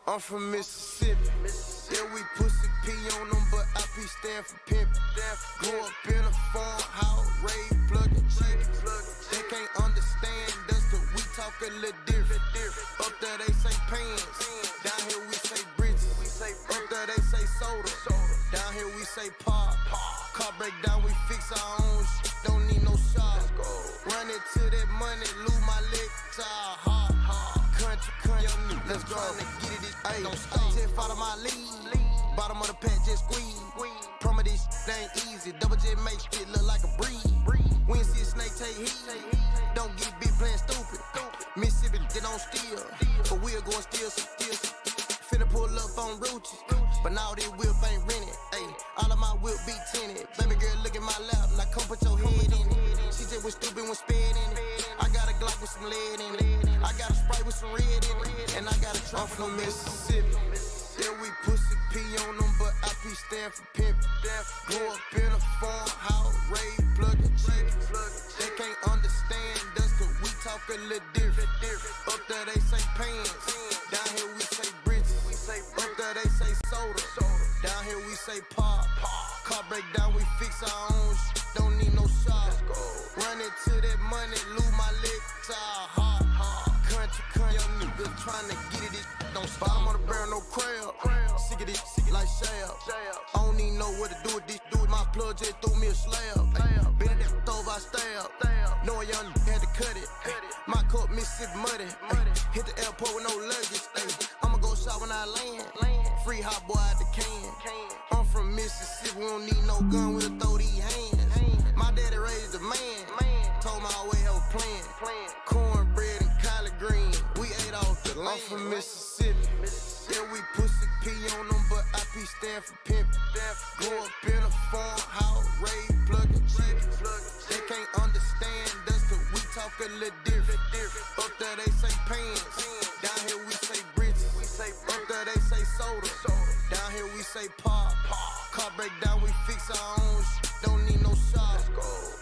I'm from Mississippi. Yeah, we pussy P on them, but IP stand for pimpin'. Grew up in a farmhouse, raised plugging chickens. They can't understand us, cause we talk a little different. Up there they say pants, down here we say bridges. Up there they say soda, down here we say pop. Car break down, we fix our own shit, don't need no shop. Run into that money, lose my leg to our heart. Country, young nigga, let's go. Get it, ayy, don't stop. Just follow my lead. Bottom of the pack, just squeeze. Promise this shit ain't easy. Double J make shit look like a breeze. We ain't see a snake take heat. Don't get big playing stupid. Mississippi, they don't steal. But we'll go and steal some. Finna pull up on roaches. But now this whip ain't rented. Ayy, all of my whip be tinted. Baby girl, look at my lap. Now come put your head in it. She just was stupid when sped in it. I got a Glock with some lead in it. I got a Sprite with some red in it. And I got a trunk from Mississippi. Yeah, we pussy P on them, but IP stand for pimpin'. Grew up in a farmhouse, raised plugging chickens. They can't understand us, cause we talk a little different. Up there they say pants, down here we say bridges. Up there they say soda, down here we say pop. Car break down, we fix our own shit, don't need no shop. Run into that money, lose my leg to our heart. Country, young niggas tryna get it, don't stop. I'm on the barrel, no crab. Sick of this, like Shab. I don't even know what to do with this. My plug just threw me a slab. Been in that stove, I stab. Knowing young had to cut it. My cup Mississippi muddy. Hit the airport with no luggage. I'ma go shop when I land. Free hot boy out the can. I'm from Mississippi, we don't need no gun, we'll throw these hands. My daddy raised a man. Told me I always have a plan. Cornbread and collard green, we ate off the land. I'm from Mississippi. Yeah, we pussy P on them, but IP stand for pimpin'. Grew up in a farmhouse, raised plugging chickens. They can't understand us, cause we talk a little different. Up there they say pants, down here we say bridges. Up there they say soda, down here we say pop. Car break down, we fix our own shit, don't need no shop.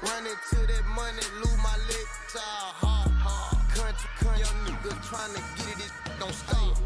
Run into that money, lose my leg to our heart. Country, young niggas tryna get it, don't stop.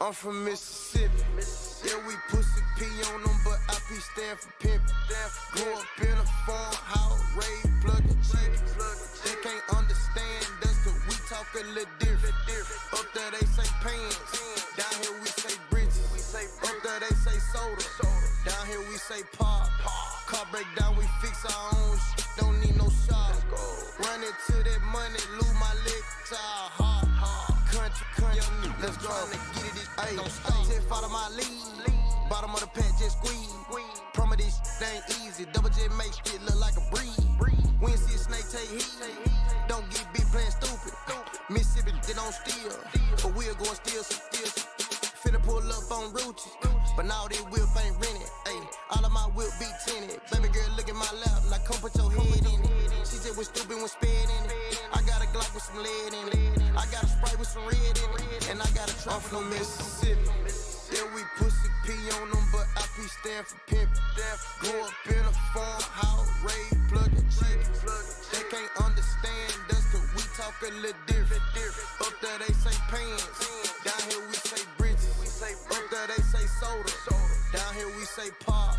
I'm from Mississippi. Yeah, we pussy P on them, but IP stand for pimpin'. Grew up in a farmhouse, raised plugging chickens. They can't understand us, cause we talk a little different. Up there they say pants, down here we say bridges. Up there they say soda, down here we say pop. Car break down, we fix our own shit, don't need no shop. Run into that money, lose my leg to our heart. Country, young nigga, let's go. Get it, ayy, don't stop. Just follow my lead. Bottom of the pack, just squeeze. Promise this shit ain't easy. Double J make shit look like a breeze. We ain't see a snake take heat. Don't get big playing stupid. Mississippi, they don't steal. But we'll go and steal some. Finna pull up on roaches. But now this whip ain't rented. Ayy, all of my whip be tinted. Baby girl, look at my lap. Now come put your head in it. She just was stupid when sped in it. I got a Glock with some lead in it. I got a Sprite with some red in it. And I got a trunk from Mississippi. Yeah, we pussy P on them, but IP stand for pimpin'. Grew up in a farmhouse, raised plugging chickens. They can't understand us, cause we talk a little different. Up there they say pants, down here we say bridges. Up there they say soda, down here we say pop.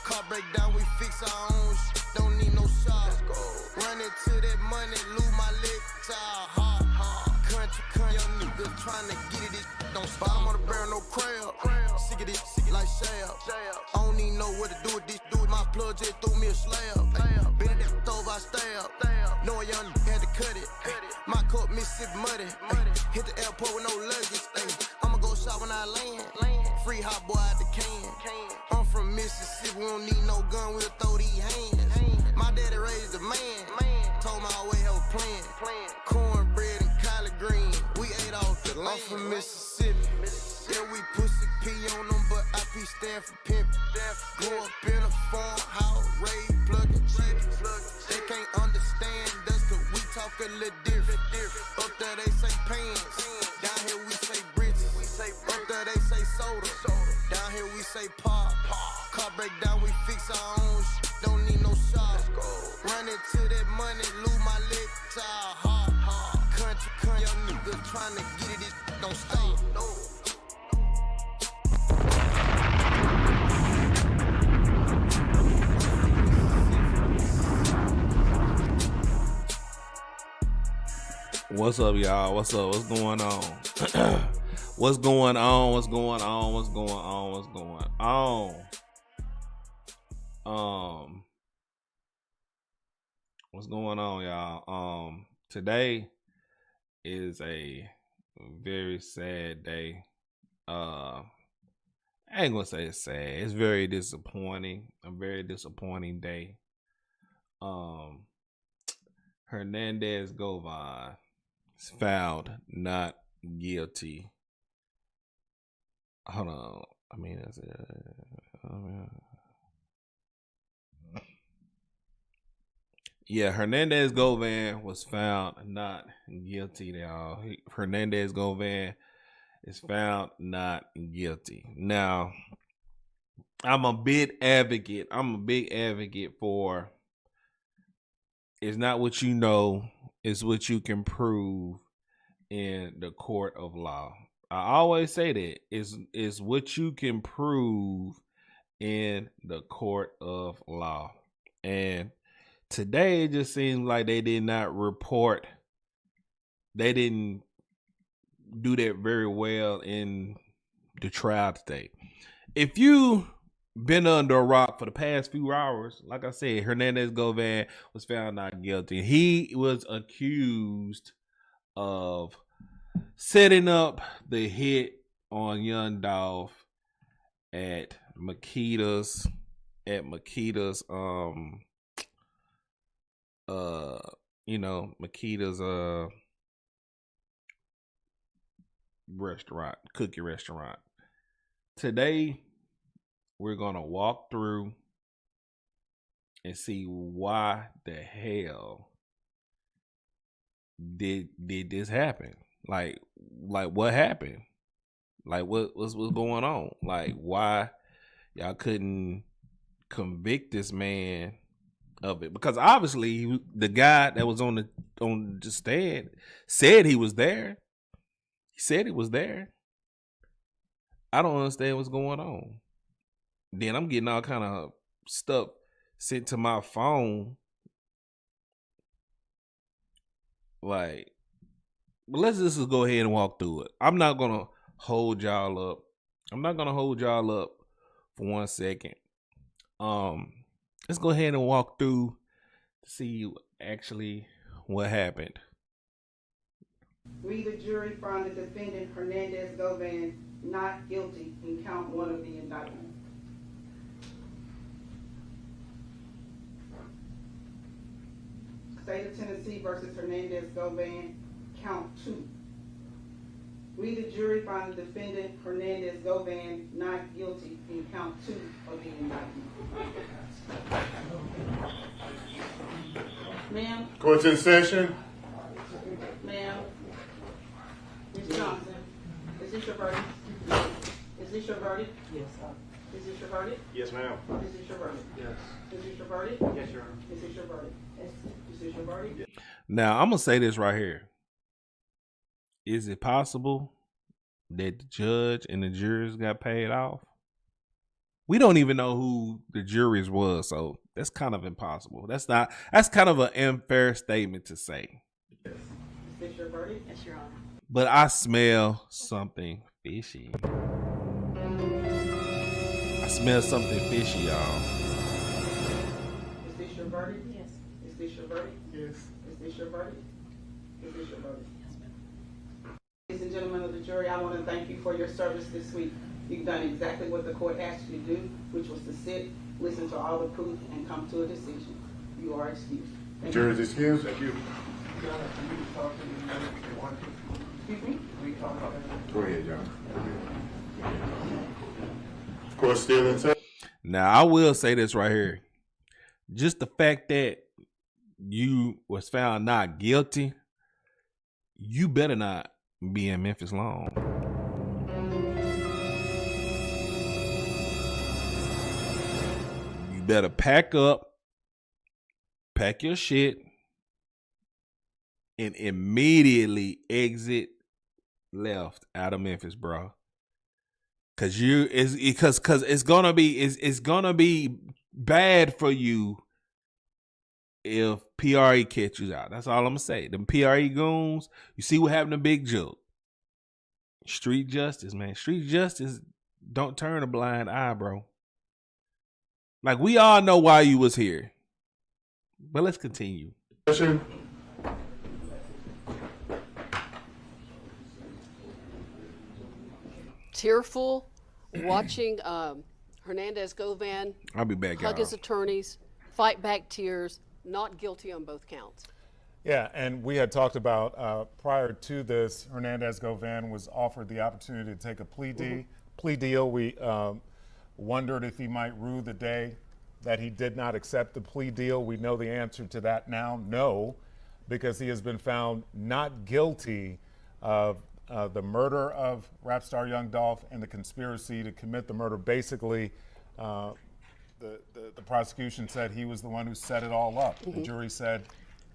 Car break down, we fix our own shit, don't need no shop. Run into that money, lose my leg to our heart. Country, young niggas tryna get it, don't stop. I'm on the barrel, no crab. Sick of this, like Shab. I don't even know what to do with this. My plug just threw me a slab. Been in that stove, I stab. Knowing young had to cut it. My cup Mississippi muddy. Hit the airport with no luggage. I'ma go shop when I land. Free hot boy out the can. I'm from Mississippi, we don't need no gun, we'll throw these hands. My daddy raised a man. Told me I always have a plan. Cornbread and collard green, stand for pimping. Grew up in a farmhouse, raised plugging chickens. They can't understand us cause we talk a little different. Up there they say pants, down here we say britches. Up there they say soda, down here we say pop. Car break down, we fix our own shit, don't need no shop. Run into that money, lose my leg, child hard. Country, young niggas trying to get it, it don't stop. What's up, y'all? What's up? What's going on? What's going on? What's going on? What's going on? What's going on? What's going on, y'all? Today is a very sad day. I ain't gonna say it's sad. It's very disappointing. A very disappointing day. Hernandez Govan is found not guilty. Hold on. I mean, that's it. Yeah, Hernandez Govan was found not guilty, y'all. Hernandez Govan is found not guilty. Now, I'm a big advocate for it's not what you know, it's what you can prove in the court of law. I always say that it's what you can prove in the court of law. And today it just seems like they did not report. They didn't do that very well in the trial today. If you been under a rock for the past few hours, like I said, Hernandez Govan was found not guilty. He was accused of setting up the hit on young Dolph at Makita's Makita's restaurant, cookie restaurant. Today we're gonna walk through and see why the hell did this happen? Like what happened? Like what's going on? Like why y'all couldn't convict this man of it? Because obviously the guy that was on the stand said he was there. He said he was there. I don't understand what's going on. Then I'm getting all kind of stuff sent to my phone. Like, but let's just go ahead and walk through it. I'm not gonna hold y'all up. For 1 second. Let's go ahead and walk through to see actually what happened. We, the jury, found the defendant Hernandez Govan not guilty in count 1 of the indictment. State of Tennessee versus Hernandez Govan, count 2. We, the jury, found the defendant Hernandez Govan not guilty in count 2 of the indictment. Ma'am. Court's in session. Ma'am. Ms. Johnson, is this your verdict? Is this your verdict? Yes. Is this your verdict? Yes, ma'am. Is this your verdict? Yes. Is this your verdict? Yes, Your Honor. Is this your verdict? Is this your verdict? Yes. Now I'm gonna say this right here. Is it possible that the judge and the jurors got paid off? We don't even know who the juries was, so that's kind of impossible. That's kind of an unfair statement to say. Is this your verdict? Yes, Your Honor. But I smell something fishy. I smell something fishy, y'all. Is this your verdict? Yes. Is this your verdict? Yes. Is this your verdict? Is this your verdict? Yes, ma'am. Ladies and gentlemen of the jury, I want to thank you for your service this week. You've done exactly what the court asked you to do, which was to sit, listen to all the proof, and come to a decision. You are excused. Jury is excused. Thank you. Excuse me? Go ahead, John. Court still in session. Now, I will say this right here. Just the fact that you was found not guilty, you better not be in Memphis long. You better pack up, pack your shit, and immediately exit left out of Memphis, bro. Cause it's gonna be bad for you if PRE catch you out. That's all I'm gonna say. Them PRE goons, you see what happened to Big Joke. Street justice, man. Street justice don't turn a blind eye, bro. Like, we all know why you was here. But let's continue. Session. Tearful, watching Hernandez Govan I'll be back, hug y'all. his attorneys, fight back tears, not guilty on both counts. Yeah, and we had talked about prior to this, Hernandez Govan was offered the opportunity to take a plea deal. We wondered if he might rue the day that he did not accept the plea deal. We know the answer to that now, no, because he has been found not guilty of the murder of rap star Young Dolph and the conspiracy to commit the murder. Basically, the prosecution said he was the one who set it all up. The jury said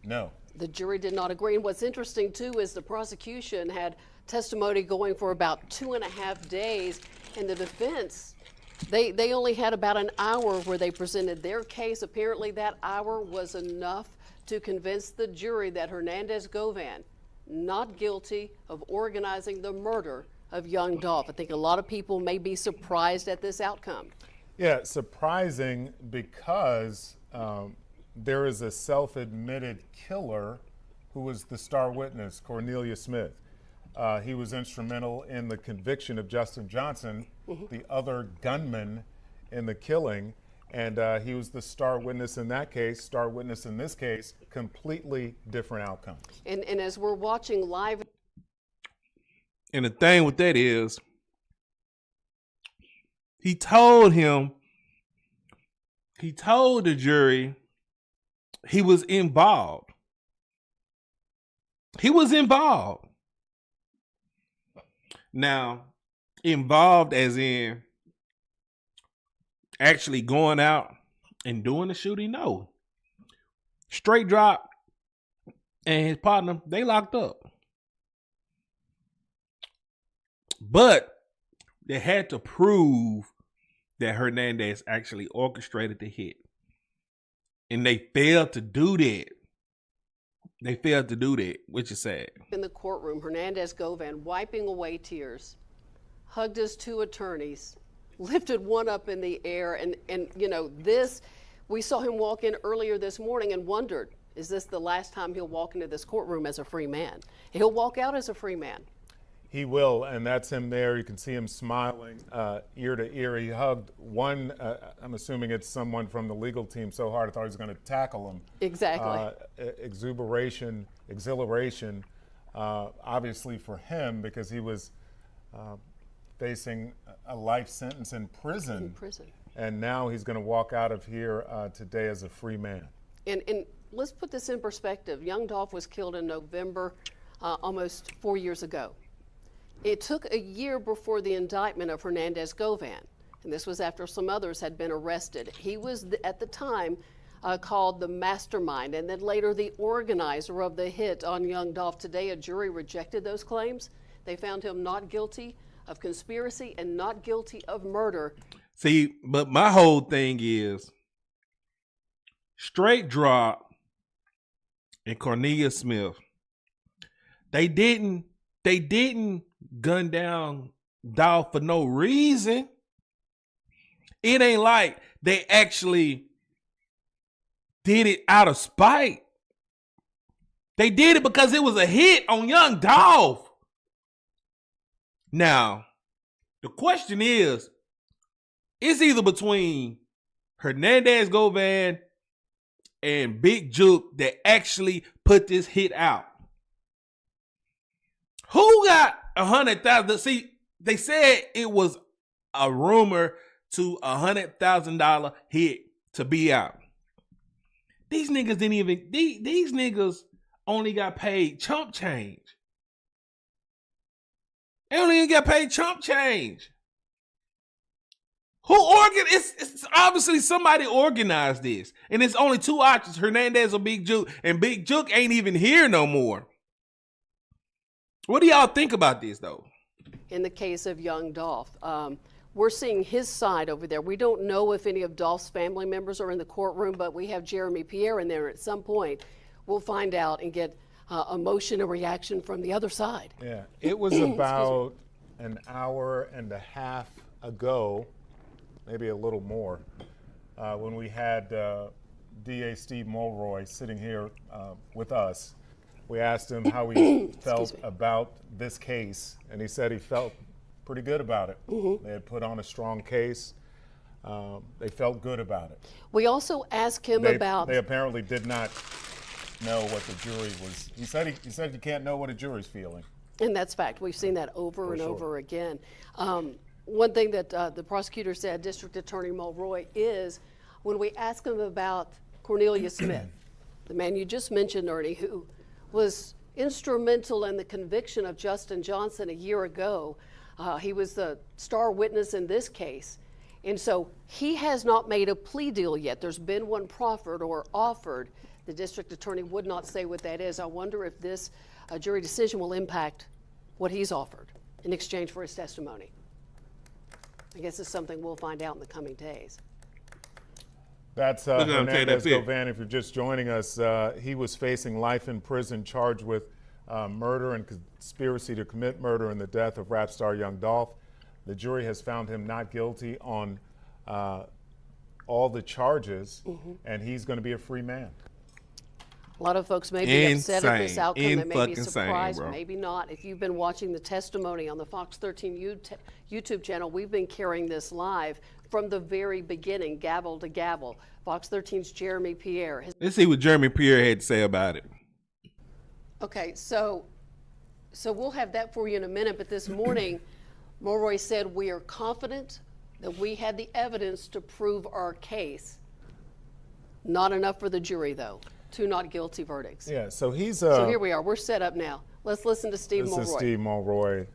no. The jury did not agree. And what's interesting, too, is the prosecution had testimony going for about 2.5 days, and the defense, they only had about an hour where they presented their case. Apparently, that hour was enough to convince the jury that Hernandez Govan, not guilty of organizing the murder of Young Dolph. I think a lot of people may be surprised at this outcome. Yeah, surprising because there is a self-admitted killer who was the star witness, Cornelius Smith. He was instrumental in the conviction of Justin Johnson, the other gunman in the killing, and he was the star witness in that case, star witness in this case, completely different outcome. And as we're watching live. And the thing with that is, he told the jury he was involved. He was involved. Now, involved as in actually going out and doing the shooting? No. Straight drop and his partner, they locked up. But they had to prove that Hernandez actually orchestrated the hit. And they failed to do that. They failed to do that, which is sad. In the courtroom, Hernandez Govan wiping away tears, hugged his two attorneys, lifted one up in the air. And you know, this, we saw him walk in earlier this morning and wondered, is this the last time he'll walk into this courtroom as a free man? He'll walk out as a free man. He will, and that's him there. You can see him smiling ear to ear. He hugged one, I'm assuming it's someone from the legal team so hard I thought he was going to tackle him. Exactly. Exhilaration, obviously for him because he was facing a life sentence in prison. In prison. And now he's going to walk out of here today as a free man. And let's put this in perspective. Young Dolph was killed in November almost 4 years ago. It took a year before the indictment of Hernandez Govan, and this was after some others had been arrested. He was, at the time, called the mastermind, and then later the organizer of the hit on Young Dolph. Today, a jury rejected those claims. They found him not guilty of conspiracy and not guilty of murder. See, but my whole thing is Straight Drop and Cornelius Smith. They didn't gun down Dolph for no reason. It ain't like they actually did it out of spite. They did it because it was a hit on Young Dolph. Now, the question is, it's either between Hernandez Govan and Big Juke that actually put this hit out. Who got 100,000? See, they said it was a rumor to $100,000 hit to be out. These niggas didn't even, these niggas only got paid chump change. They only even got paid chump change. It's obviously somebody organized this. And it's only two options, Hernandez or Big Juke. And Big Juke ain't even here no more. What do y'all think about this, though? In the case of young Dolph, we're seeing his side over there. We don't know if any of Dolph's family members are in the courtroom, but we have Jeremy Pierre in there. At some point, we'll find out and get emotion and reaction from the other side. Yeah, it was about an hour and a half ago, maybe a little more, when we had DA Steve Mulroy sitting here with us. We asked him how he felt about this case, and he said he felt pretty good about it. They had put on a strong case. They felt good about it. We also asked him about... They apparently did not know what the jury was. He said you can't know what a jury's feeling. And that's fact. We've seen that over and over again. One thing that the prosecutor said, District Attorney Mulroy, is when we asked him about Cornelius Smith, the man you just mentioned, Ernie, who was instrumental in the conviction of Justin Johnson a year ago. He was the star witness in this case. And so he has not made a plea deal yet. There's been one proffered or offered. The district attorney would not say what that is. I wonder if this jury decision will impact what he's offered in exchange for his testimony. I guess it's something we'll find out in the coming days. That's Hernandez Govan. If you're just joining us, he was facing life in prison, charged with murder and conspiracy to commit murder in the death of rap star Young Dolph. The jury has found him not guilty on all the charges, and he's going to be a free man. A lot of folks may be upset at this outcome. They may be insane, surprised, bro. maybe not. If you've been watching the testimony on the Fox 13 YouTube channel, we've been carrying this live from the very beginning, gavel to gavel. Fox 13's Jeremy Pierre. Let's see what Jeremy Pierre had to say about it. Okay, so we'll have that for you in a minute, but this morning, Mulroy said we are confident that we had the evidence to prove our case. Not enough for the jury, though. 2 not guilty verdicts. Yeah, so he's... so here we are. We're set up now. Let's listen to Steve Mulroy. This is Steve Mulroy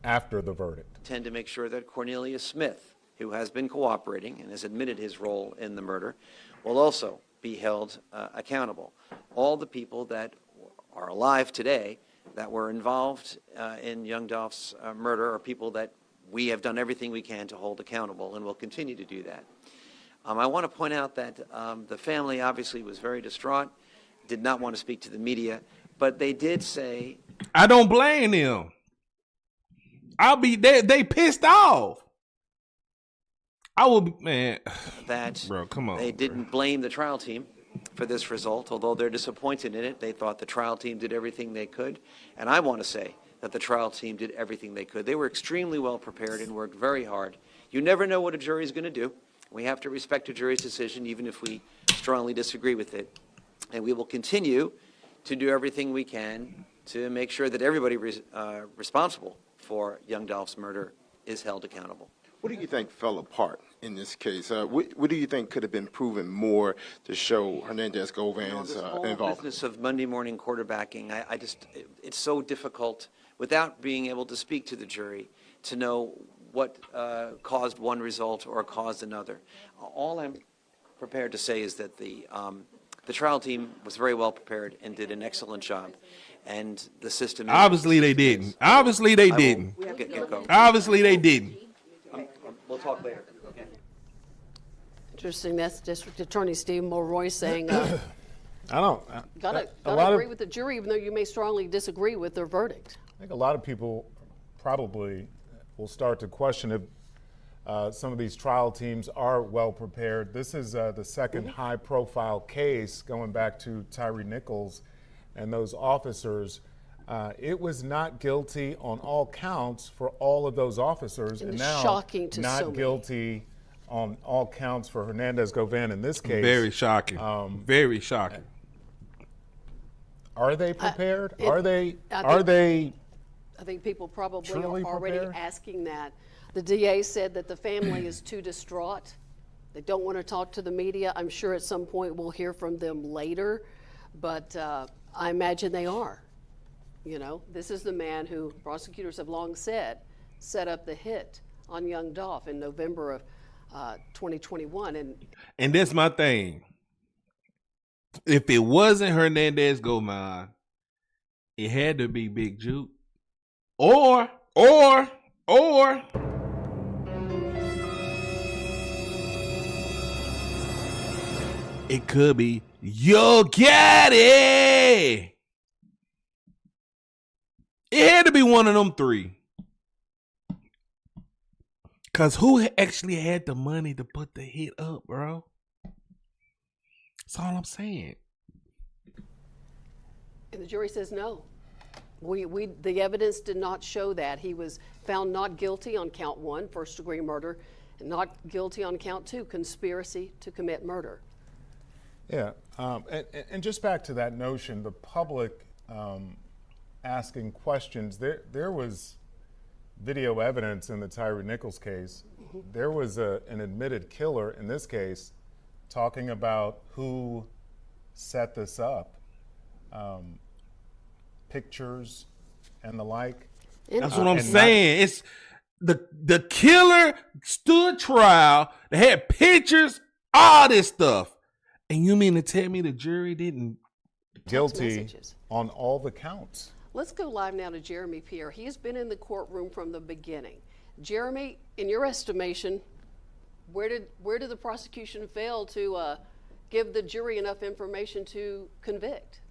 after the verdict. Tend to make sure that Cornelius Smith, who has been cooperating and has admitted his role in the murder, will also be held accountable. All the people that are alive today that were involved in Young Dolph's murder are people that we have done everything we can to hold accountable, and will continue to do that. I want to point out that the family obviously was very distraught, did not want to speak to the media, but they did say... I don't blame them. They pissed off. I will be, man. That bro, come on. They didn't blame the trial team for this result, although they're disappointed in it. They thought the trial team did everything they could, and I want to say that the trial team did everything they could. They were extremely well prepared and worked very hard. You never know what a jury is going to do. We have to respect a jury's decision, even if we strongly disagree with it. And we will continue to do everything we can to make sure that everybody responsible for Young Dolph's murder is held accountable. What do you think fell apart in this case? What do you think could have been proven more to show Hernandez Govan's involvement? The business of Monday morning quarterbacking, it's so difficult without being able to speak to the jury to know what caused one result or caused another. All I'm prepared to say is that the trial team was very well prepared and did an excellent job. And the system... Obviously they didn't. Obviously they didn't. Obviously they didn't. We'll talk later. Okay. Interesting. That's District Attorney Steve Mulroy saying, gotta agree with the jury, even though you may strongly disagree with their verdict. I think a lot of people probably will start to question if some of these trial teams are well prepared. This is the second high-profile case going back to Tyree Nichols and those officers. It was not guilty on all counts for all of those officers, and now shocking to not so many. Guilty on all counts for Hernandez Govan in this case. Very shocking. Very shocking. Are they prepared? I Are they? I think people probably truly are already prepared? asking that. The DA said that the family is too distraught. They don't want to talk to the media. I'm sure at some point we'll hear from them later, but I imagine they are. You know, this is the man who prosecutors have long said set up the hit on young Dolph in November of 2021. And that's my thing. If it wasn't Hernandez Govan, it had to be Big Juke. Or it could be Yo Gaddy. It had to be one of them three. Cause who actually had the money to put the hit up, bro? That's all I'm saying. And the jury says no. The evidence did not show that. He was found not guilty on count 1, first-degree murder, and not guilty on count 2, conspiracy to commit murder. Yeah, and just back to that notion, the public asking questions. There was video evidence in the Tyree Nichols case. There was an admitted killer in this case talking about who set this up, pictures and the like. That's what I'm saying. It's the killer stood trial. They had pictures, all this stuff. And you mean to tell me the jury didn't guilty on all the counts? Let's go live now to Jeremy Pierre. He has been in the courtroom from the beginning. Jeremy, in your estimation, where did the prosecution fail to give the jury enough information to convict?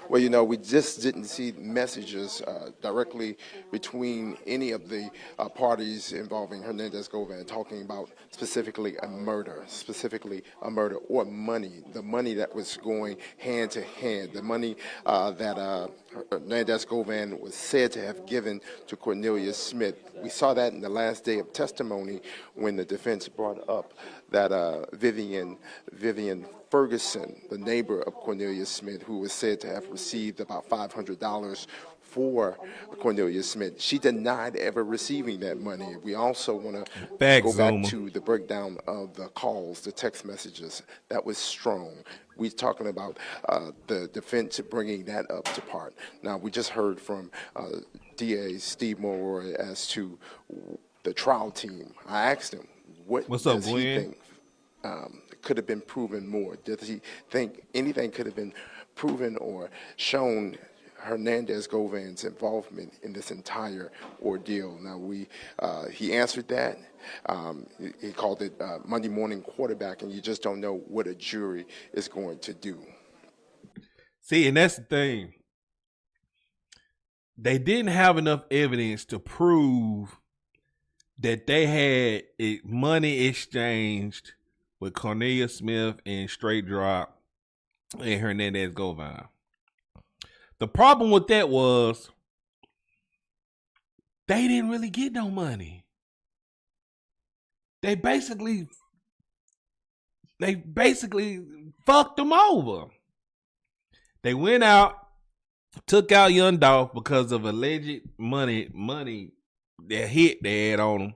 Well, you know, we just didn't see messages directly between any of the parties involving Hernandez Govan talking about specifically a murder or money, the money that was going hand to hand, the money that Hernandez Govan was said to have given to Cornelius Smith. We saw that in the last day of testimony when the defense brought up that Vivian Ferguson, the neighbor of Cornelius Smith, who was said to have received about $500 for Cornelius Smith, she denied ever receiving that money. We also want to go back to the breakdown of the calls, the text messages. That was strong. We're talking about the defense bringing that up to part. Now, we just heard from DA Steve Mulroy as to the trial team. I asked him, What's up, does he think could have been proven more? Does he think anything could have been proven or shown Hernandez Govan's involvement in this entire ordeal? Now, he answered that. He called it Monday morning quarterback, and you just don't know what a jury is going to do. See, and that's the thing. They didn't have enough evidence to prove that they had money exchanged with Cornelius Smith and Straight Drop and Hernandez Govan. The problem with that was they didn't really get no money. They basically fucked them over. They went out, took out young Dolph because of alleged money that hit they had on them.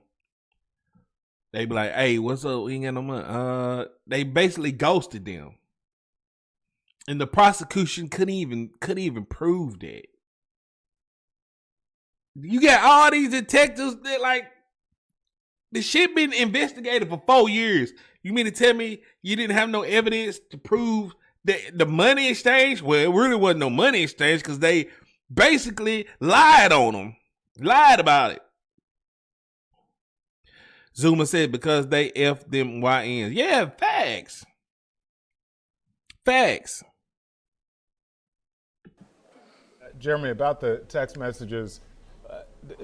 They be like, hey, what's up? We ain't got no money. They basically ghosted them. And the prosecution couldn't even prove that. You got all these detectives that like, the shit been investigated for 4 years. You mean to tell me you didn't have no evidence to prove that the money exchange? Well, it really wasn't no money exchange because they basically lied on them. Lied about it. Zuma said because they F them YNs. Yeah, facts. Facts. Jeremy, about the text messages,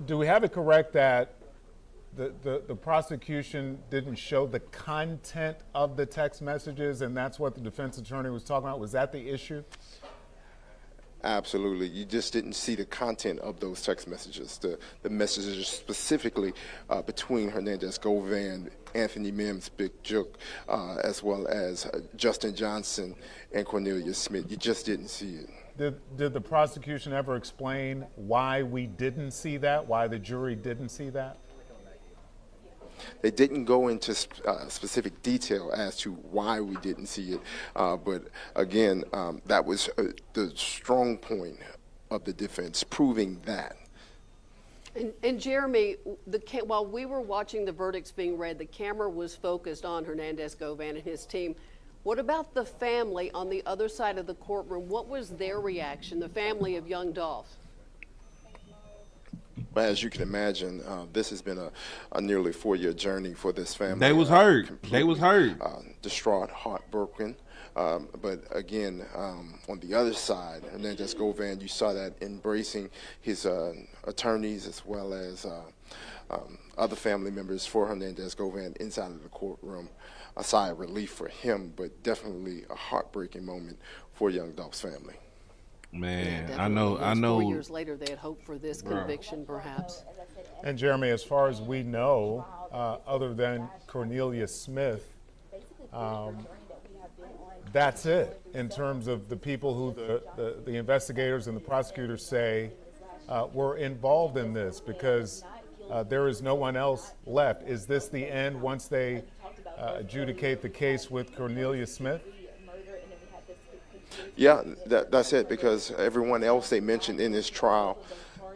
do we have it correct that the prosecution didn't show the content of the text messages, and that's what the defense attorney was talking about? Was that the issue? Absolutely. You just didn't see the content of those text messages. The messages specifically between Hernandez Govan, Anthony Mims, Big Juke, as well as Justin Johnson and Cornelius Smith. You just didn't see it. Did the prosecution ever explain why we didn't see that? Why the jury didn't see that? They didn't go into specific detail as to why we didn't see it, but again, that was the strong point of the defense, proving that. And Jeremy, while we were watching the verdicts being read, the camera was focused on Hernandez Govan and his team. What about the family on the other side of the courtroom? What was their reaction, the family of young Dolph? But as you can imagine, this has been a nearly 4-year journey for this family. They was hurt. They was hurt. Distraught, heartbroken. But again, on the other side, Hernandez Govan, you saw that embracing his attorneys as well as other family members for Hernandez Govan inside of the courtroom. A sigh of relief for him, but definitely a heartbreaking moment for young Dolph's family. Man, Yeah, I know. 4 years later, they had hoped for this conviction, perhaps. And Jeremy, as far as we know, other than Cornelius Smith, that's it in terms of the people who the investigators and the prosecutors say were involved in this, because there is no one else left. Is this the end once they adjudicate the case with Cornelius Smith? Yeah, that's it, because everyone else they mentioned in this trial,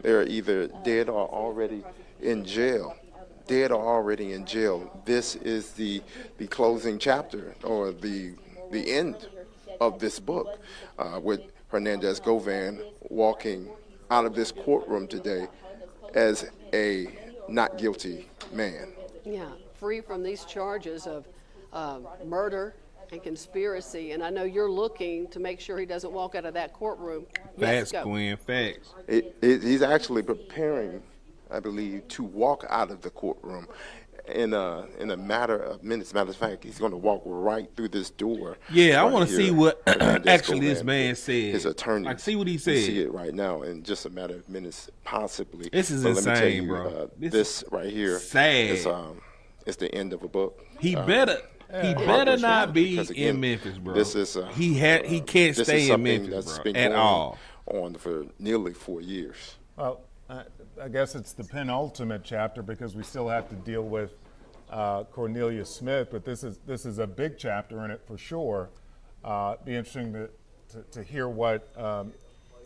they're either dead or already in jail. Dead or already in jail. This is the closing chapter, or the end of this book, with Hernandez Govan walking out of this courtroom today as a not guilty man. Yeah, free from these charges of murder and conspiracy. And I know you're looking to make sure he doesn't walk out of that courtroom. Facts, Gwen, facts. He's actually preparing, I believe, to walk out of the courtroom in a matter of minutes. Matter of fact, he's going to walk right through this door. Yeah, I right want to see here. what Hernandez actually Govan, this man said. His attorney. Like, see what he said. You see it right now in just a matter of minutes, possibly. This is But let me tell insane, you, bro. This right here sad. is the end of a book. He better not be Because, again, in Memphis, bro. This is he can't this stay is in something Memphis, that's bro, been at going all. on for nearly 4 years. Well, I guess it's the penultimate chapter, because we still have to deal with Cornelius Smith, but this is a big chapter in it for sure. Be interesting to hear what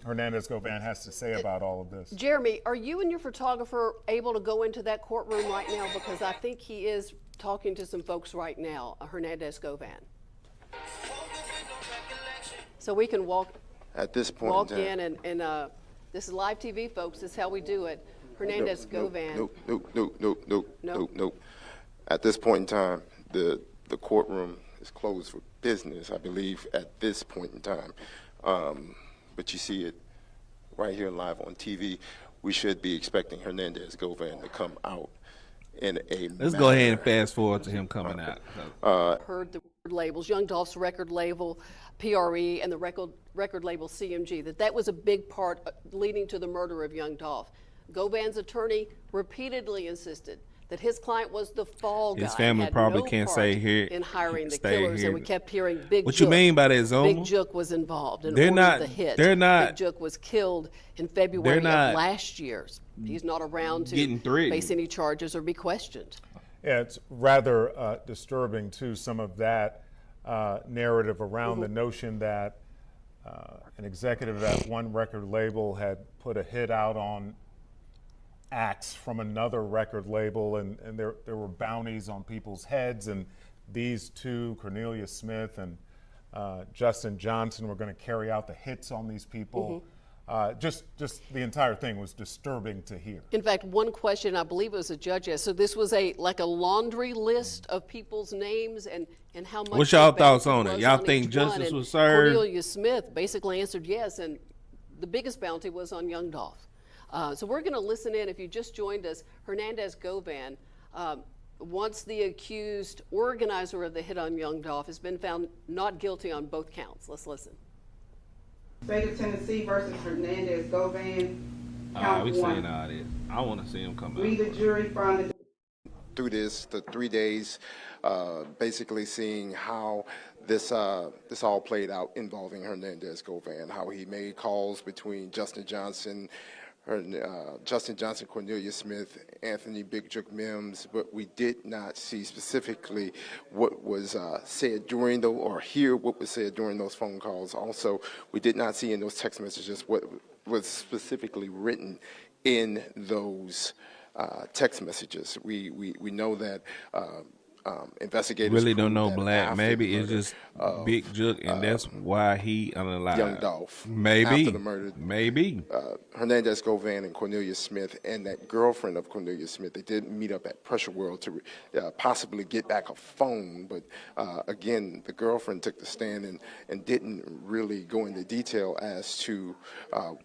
Hernandez Govan has to say about all of this. Jeremy, are you and your photographer able to go into that courtroom right now? Because I think he is talking to some folks right now, Hernandez Govan. So we can walk At this point in and this is live TV, folks. This is how we do it. Hernandez Govan. Nope. At this point in time, the courtroom is closed for business, I believe, at this point in time. But you see it right here live on TV. We should be expecting Hernandez Govan to come out in a Let's go ahead and fast forward to him coming out. Heard the labels, Young Dolph's record label, PRE, and the record label CMG, that was a big part leading to the murder of Young Dolph. Govan's attorney repeatedly insisted that his client was the fall guy. His family had probably no can't part say here, in hiring the stay killers, here. and we kept hearing Big What Jook. you mean by that, Zoma? Big Jook was involved and They're ordered not- the hit. they're not- Big Jook was killed in February not of last year. He's not around to getting threatened. face any charges or be questioned. Yeah, it's rather disturbing too, some of that narrative around the notion that an executive at one record label had put a hit out on acts from another record label, and there were bounties on people's heads, and these two, Cornelius Smith and Justin Johnson, were going to carry out the hits on these people. Just the entire thing was disturbing to hear. In fact, one question, I believe it was a judge asked, so this was like a laundry list of people's names and how much. What's y'all the thoughts bounty on it? was Y'all on think each one, justice and was served? Cornelius Smith basically answered yes, and the biggest bounty was on Young Dolph. So we're going to listen in. If you just joined us, Hernandez Govan, once the accused organizer of the hit on Young Dolph has been found not guilty on both counts. Let's listen. State of Tennessee versus Hernandez Govan. Count We one. saying all this. I want to see him come We, out. the jury, find the Through the 3 days, basically seeing how this all played out involving Hernandez Govan, how he made calls between Justin Johnson, Cornelia Smith, Anthony Big Jook Mims, but we did not see specifically what was said during or hear what was said during those phone calls. Also, we did not see in those text messages what was specifically written in those text messages. We know that investigators really don't know that Black. after Maybe the it's murder just of, Big Jook, and that's why he unalive. young Dolph. Maybe. After the murder, Maybe. Hernandez Govan and Cornelia Smith and that girlfriend of Cornelia Smith, they did meet up at Pressure World to possibly get back a phone. But again, the girlfriend took the stand and didn't really go into detail as to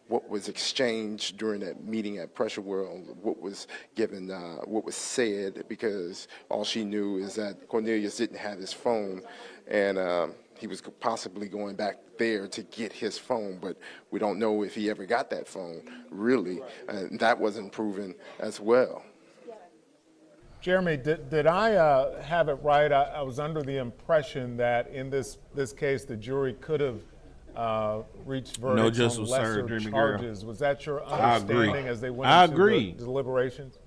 what was exchanged during that meeting at Pressure World, what was given, what was said, because all she knew is that Cornelius didn't have his phone, and he was possibly going back there to get his phone, but we don't know if he ever got that phone, really, and that wasn't proven as well. Jeremy, did I have it right? I was under the impression that in this case, the jury could have reached verdicts on lesser charges. Was that your understanding as they went into the deliberations?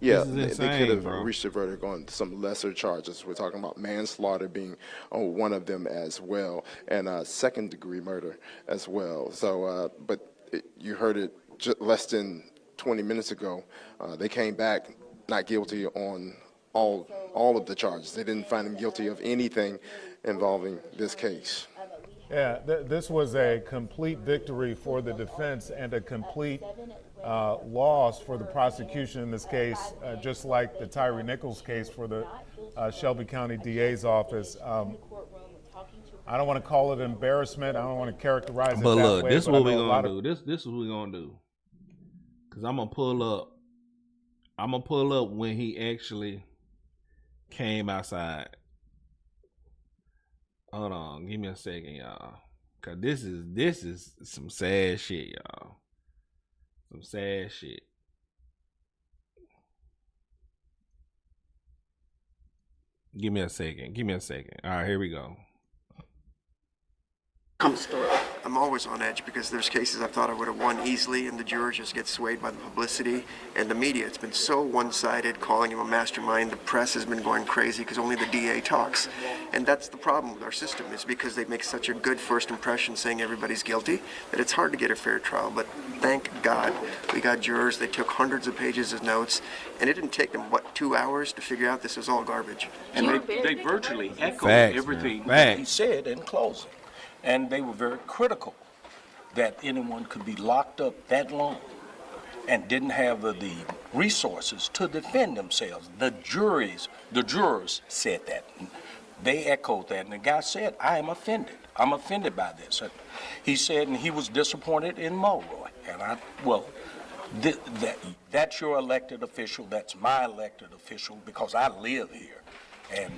Yeah, insane, they could have bro. reached a verdict on some lesser charges. We're talking about manslaughter being one of them as well, and second-degree murder as well. So, you heard it less than 20 minutes ago. They came back not guilty on all of the charges. They didn't find him guilty of anything involving this case. Yeah, this was a complete victory for the defense and a complete loss for the prosecution in this case, just like the Tyree Nichols case for the Shelby County DA's office. I don't want to call it embarrassment. I don't want to characterize it But that look, way. this is what we're going to do. This is what we're going to do. Because I'm going to pull up when he actually came outside. Hold on, give me a second, y'all. Cause this is some sad shit, y'all. Some sad shit. Give me a second. All right, here we go. Comes through. I'm always on edge because there's cases I thought I would have won easily, and the jurors just get swayed by the publicity and the media. It's been so one-sided, calling him a mastermind. The press has been going crazy because only the DA talks. And that's the problem with our system, is because they make such a good first impression saying everybody's guilty that it's hard to get a fair trial. But thank God we got jurors. They took hundreds of pages of notes, and it didn't take them, 2 hours to figure out this was all garbage. And they virtually echoed Facts, everything man. he said in closing. And they were very critical that anyone could be locked up that long and didn't have the resources to defend themselves. The jurors said that. They echoed that, and the guy said, I am offended. I'm offended by this. And he said, and he was disappointed in Mulroy. And that's your elected official, that's my elected official, because I live here. And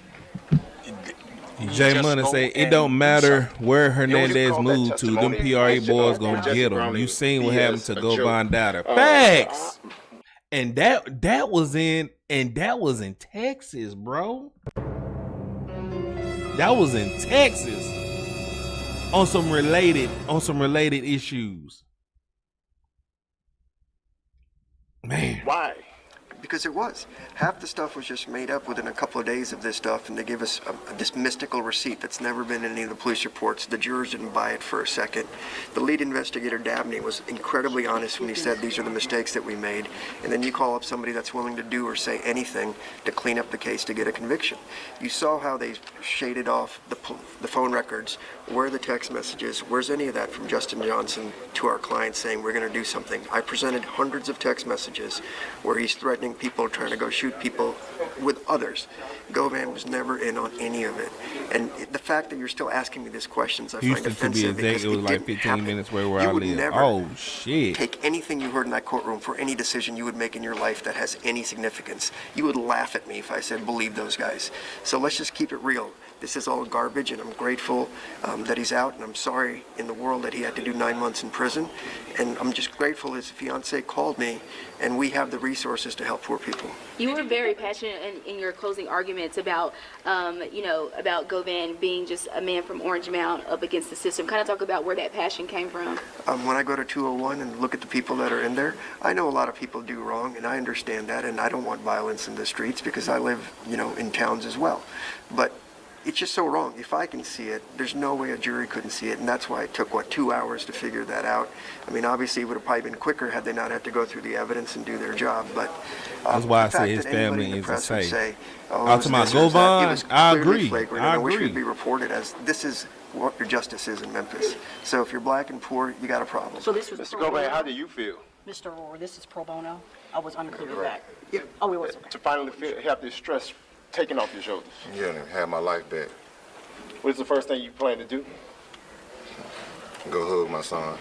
Jay Money say it don't matter where Hernandez moved to, them PRA boys gonna get him. You seen what happened to Govan Dowder. Facts. And that was in Texas, bro. That was in Texas on some related issues. Man. Why? Because it was. Half the stuff was just made up within a couple of days of this stuff, and they gave us this mystical receipt that's never been in any of the police reports. The jurors didn't buy it for a second. The lead investigator, Dabney, was incredibly honest when he said these are the mistakes that we made, and then you call up somebody that's willing to do or say anything to clean up the case to get a conviction. You saw how they shaded off the phone records. Where are the text messages? Where's any of that from Justin Johnson to our client saying we're going to do something? I presented hundreds of text messages where he's threatening people, trying to go shoot people with others. Govan was never in on any of it. And the fact that you're still asking me these questions, I find Houston, offensive, to be exact, because it was like didn't 15 happen. minutes where I You would live. never Oh, shit. take anything you heard in that courtroom for any decision you would make in your life that has any significance. You would laugh at me if I said believe those guys. So let's just keep it real. This is all garbage, and I'm grateful that he's out, and I'm sorry in the world that he had to do 9 months in prison. And I'm just grateful his fiance called me, and we have the resources to help poor people. You were very passionate in your closing arguments about, about Govan being just a man from Orange Mound up against the system. Kind of talk about where that passion came from. When I go to 201 and look at the people that are in there, I know a lot of people do wrong, and I understand that, and I don't want violence in the streets because I live, in towns as well. But it's just so wrong. If I can see it, there's no way a jury couldn't see it, and that's why it took, 2 hours to figure that out. I mean, obviously, it would have probably been quicker had they not had to go through the evidence and do their job, but that's why I say his family isn't safe. Govan, I agree. I wish agree. we'd be reported as this is what your justice is in Memphis. So if you're black and poor, you got a problem. So this was Mr. Govan, how do you feel? Mr. Rohr, this is pro bono. I was unclear with Right. that. Yeah. Oh, it was. Okay. To finally have this stress taken off your shoulders. Yeah, and have my life back. What's the first thing you plan to do? Go hug my son.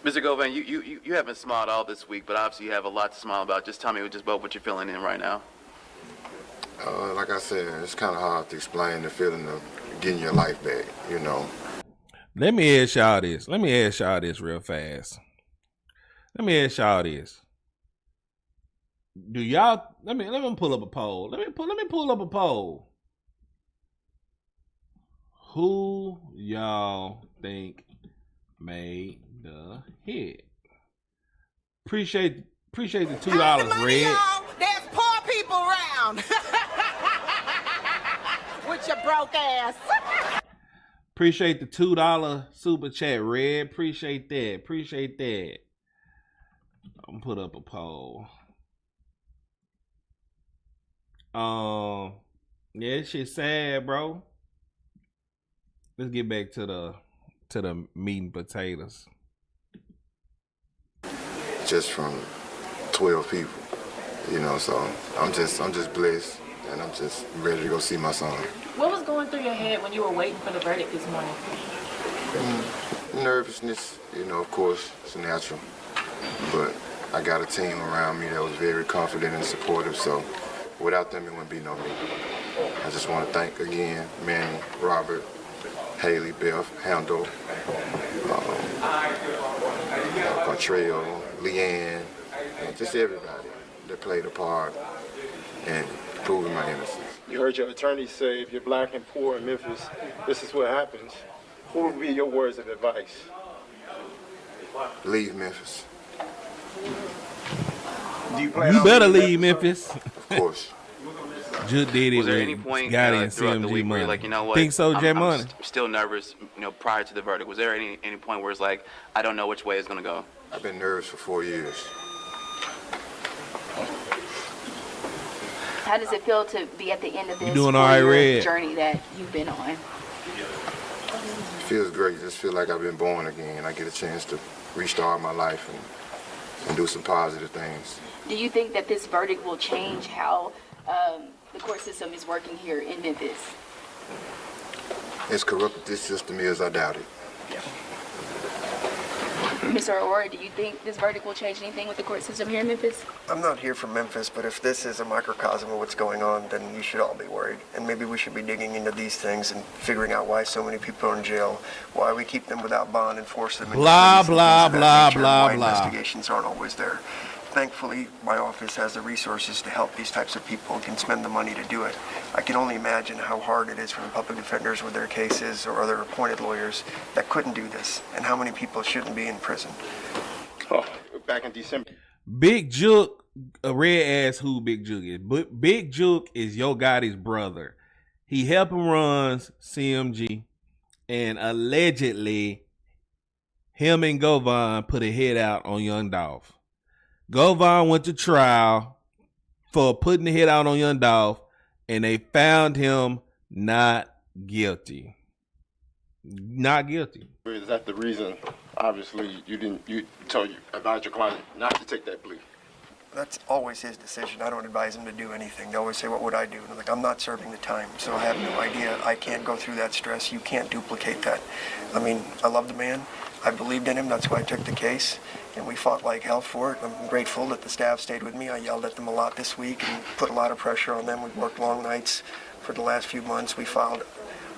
Mr. Govan, you haven't smiled all this week, but obviously you have a lot to smile about. Just tell me just about what you're feeling in right now. Like I said, it's kind of hard to explain the feeling of getting your life back, Let me ask y'all this. Real fast. Let me ask y'all this. Do y'all? Let me pull up a poll. Let me pull up a poll. Who y'all think made the hit? Appreciate the $2, Red. There's poor people around. With your broke ass. Appreciate the $2 super chat, Red. Appreciate that. I'm gonna put up a poll. Yeah, this shit's sad, bro. Let's get back to the meat and potatoes. Just from 12 people, so I'm just blessed, and I'm just ready to go see my son. What was going through your head when you were waiting for the verdict this morning? Nervousness, of course, it's natural. But I got a team around me that was very confident and supportive, so without them, it wouldn't be no me. I just want to thank again Manny, Robert, Haley, Beth, Handel, Contrell, Leanne, and just everybody that played a part in proving my innocence. You heard your attorney say if you're black and poor in Memphis, this is what happens. What would be your words of advice? Leave Memphis. You better leave Memphis. Of course. Just did it. Was there any point throughout the week where you're like, what? Think so, J Money? I'm still nervous, prior to the verdict. Was there any point where it's like, I don't know which way it's gonna go? I've been nervous for 4 years. How does it feel to be at the end of this journey that you've been on? It feels great. Just feel like I've been born again. I get a chance to restart my life and do some positive things. Do you think that this verdict will change how the court system is working here in Memphis? As corrupt this system is, I doubt it. Mr. Aurora, do you think this verdict will change anything with the court system here in Memphis? I'm not here from Memphis, but if this is a microcosm of what's going on, then you should all be worried. And maybe we should be digging into these things and figuring out why so many people are in jail, why we keep them without bond and force them into blah, things blah, of that blah, nature, blah, why blah. investigations aren't always there. Thankfully, my office has the resources to help these types of people and can spend the money to do it. I can only imagine how hard it is for the public defenders with their cases or other appointed lawyers that couldn't do this, and how many people shouldn't be in prison. Oh, back in December. Big Juke, Red asked who Big Juke is. But Big Juke is Yo Gotti's brother. He helped him runs CMG, and allegedly, him and Govan put a hit out on Young Dolph. Govan went to trial for putting the hit out on Young Dolph, and they found him not guilty. Not guilty. Is that the reason? Obviously, you advised your client not to take that plea. That's always his decision. I don't advise him to do anything. They always say, what would I do? And I'm like, I'm not serving the time, so I have no idea. I can't go through that stress. You can't duplicate that. I mean, I love the man. I believed in him. That's why I took the case, and we fought like hell for it. I'm grateful that the staff stayed with me. I yelled at them a lot this week and put a lot of pressure on them. We worked long nights. for the last few months. We filed,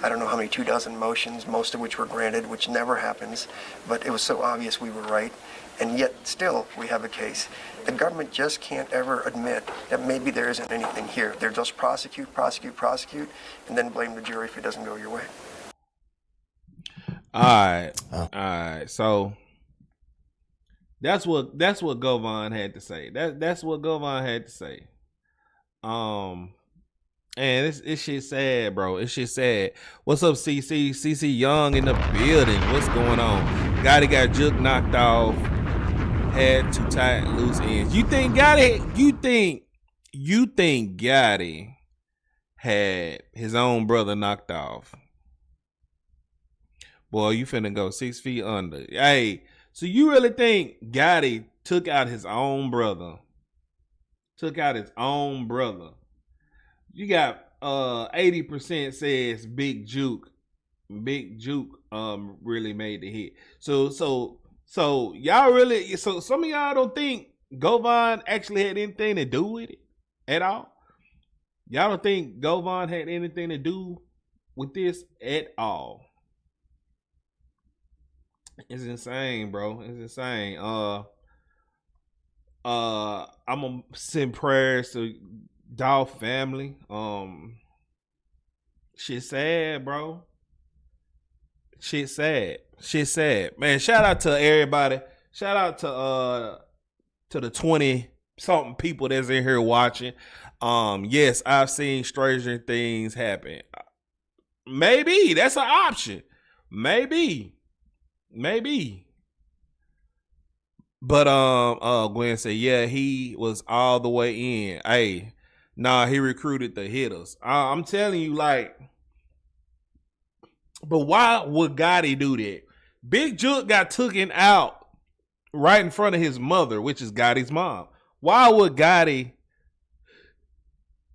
I don't know how many, 24 motions, most of which were granted, which never happens. But it was so obvious we were right. And yet still we have a case. The government just can't ever admit that maybe there isn't anything here. They're just prosecute, and then blame the jury if it doesn't go your way. All right. So that's what Govan had to say. That's what Govan had to say. And it's shit sad, bro. It's shit sad. What's up, CC? CC Young in the building. What's going on? Gotti got juke knocked off. Had to tie loose ends. You think Gotti had his own brother knocked off? Boy, you finna go 6 feet under. Hey, so you really think Gotti took out his own brother? You got 80% says Big Juke really made the hit. So y'all really, so some of y'all don't think Govan actually had anything to do with it at all? Y'all don't think Govan had anything to do with this at all? It's insane, bro. It's insane. I'm gonna send prayers to Dolph family. Shit sad, bro. Shit sad. Man, shout out to everybody. Shout out to the 20 something people that's in here watching. Yes, I've seen stranger things happen. Maybe that's an option. Maybe. But Gwen said, yeah, he was all the way in. Hey, nah, he recruited the hitters. I'm telling you, like, but why would Gotti do that? Big Juke got taken out right in front of his mother, which is Gotti's mom. Why would Gotti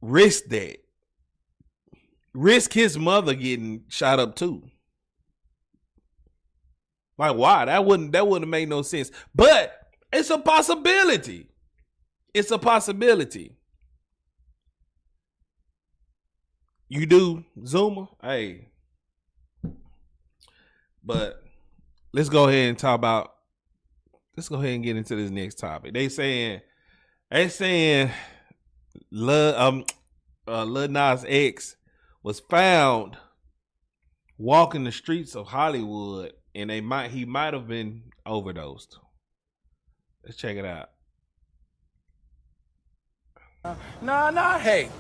risk that? Risk his mother getting shot up too? Like, why? That wouldn't make no sense. But it's a possibility. It's a possibility. You do, Zuma? Hey. But let's go ahead and get into this next topic. They saying Lil Nas X was found walking the streets of Hollywood, and he might have been overdosed. Let's check it out. Nah, hey.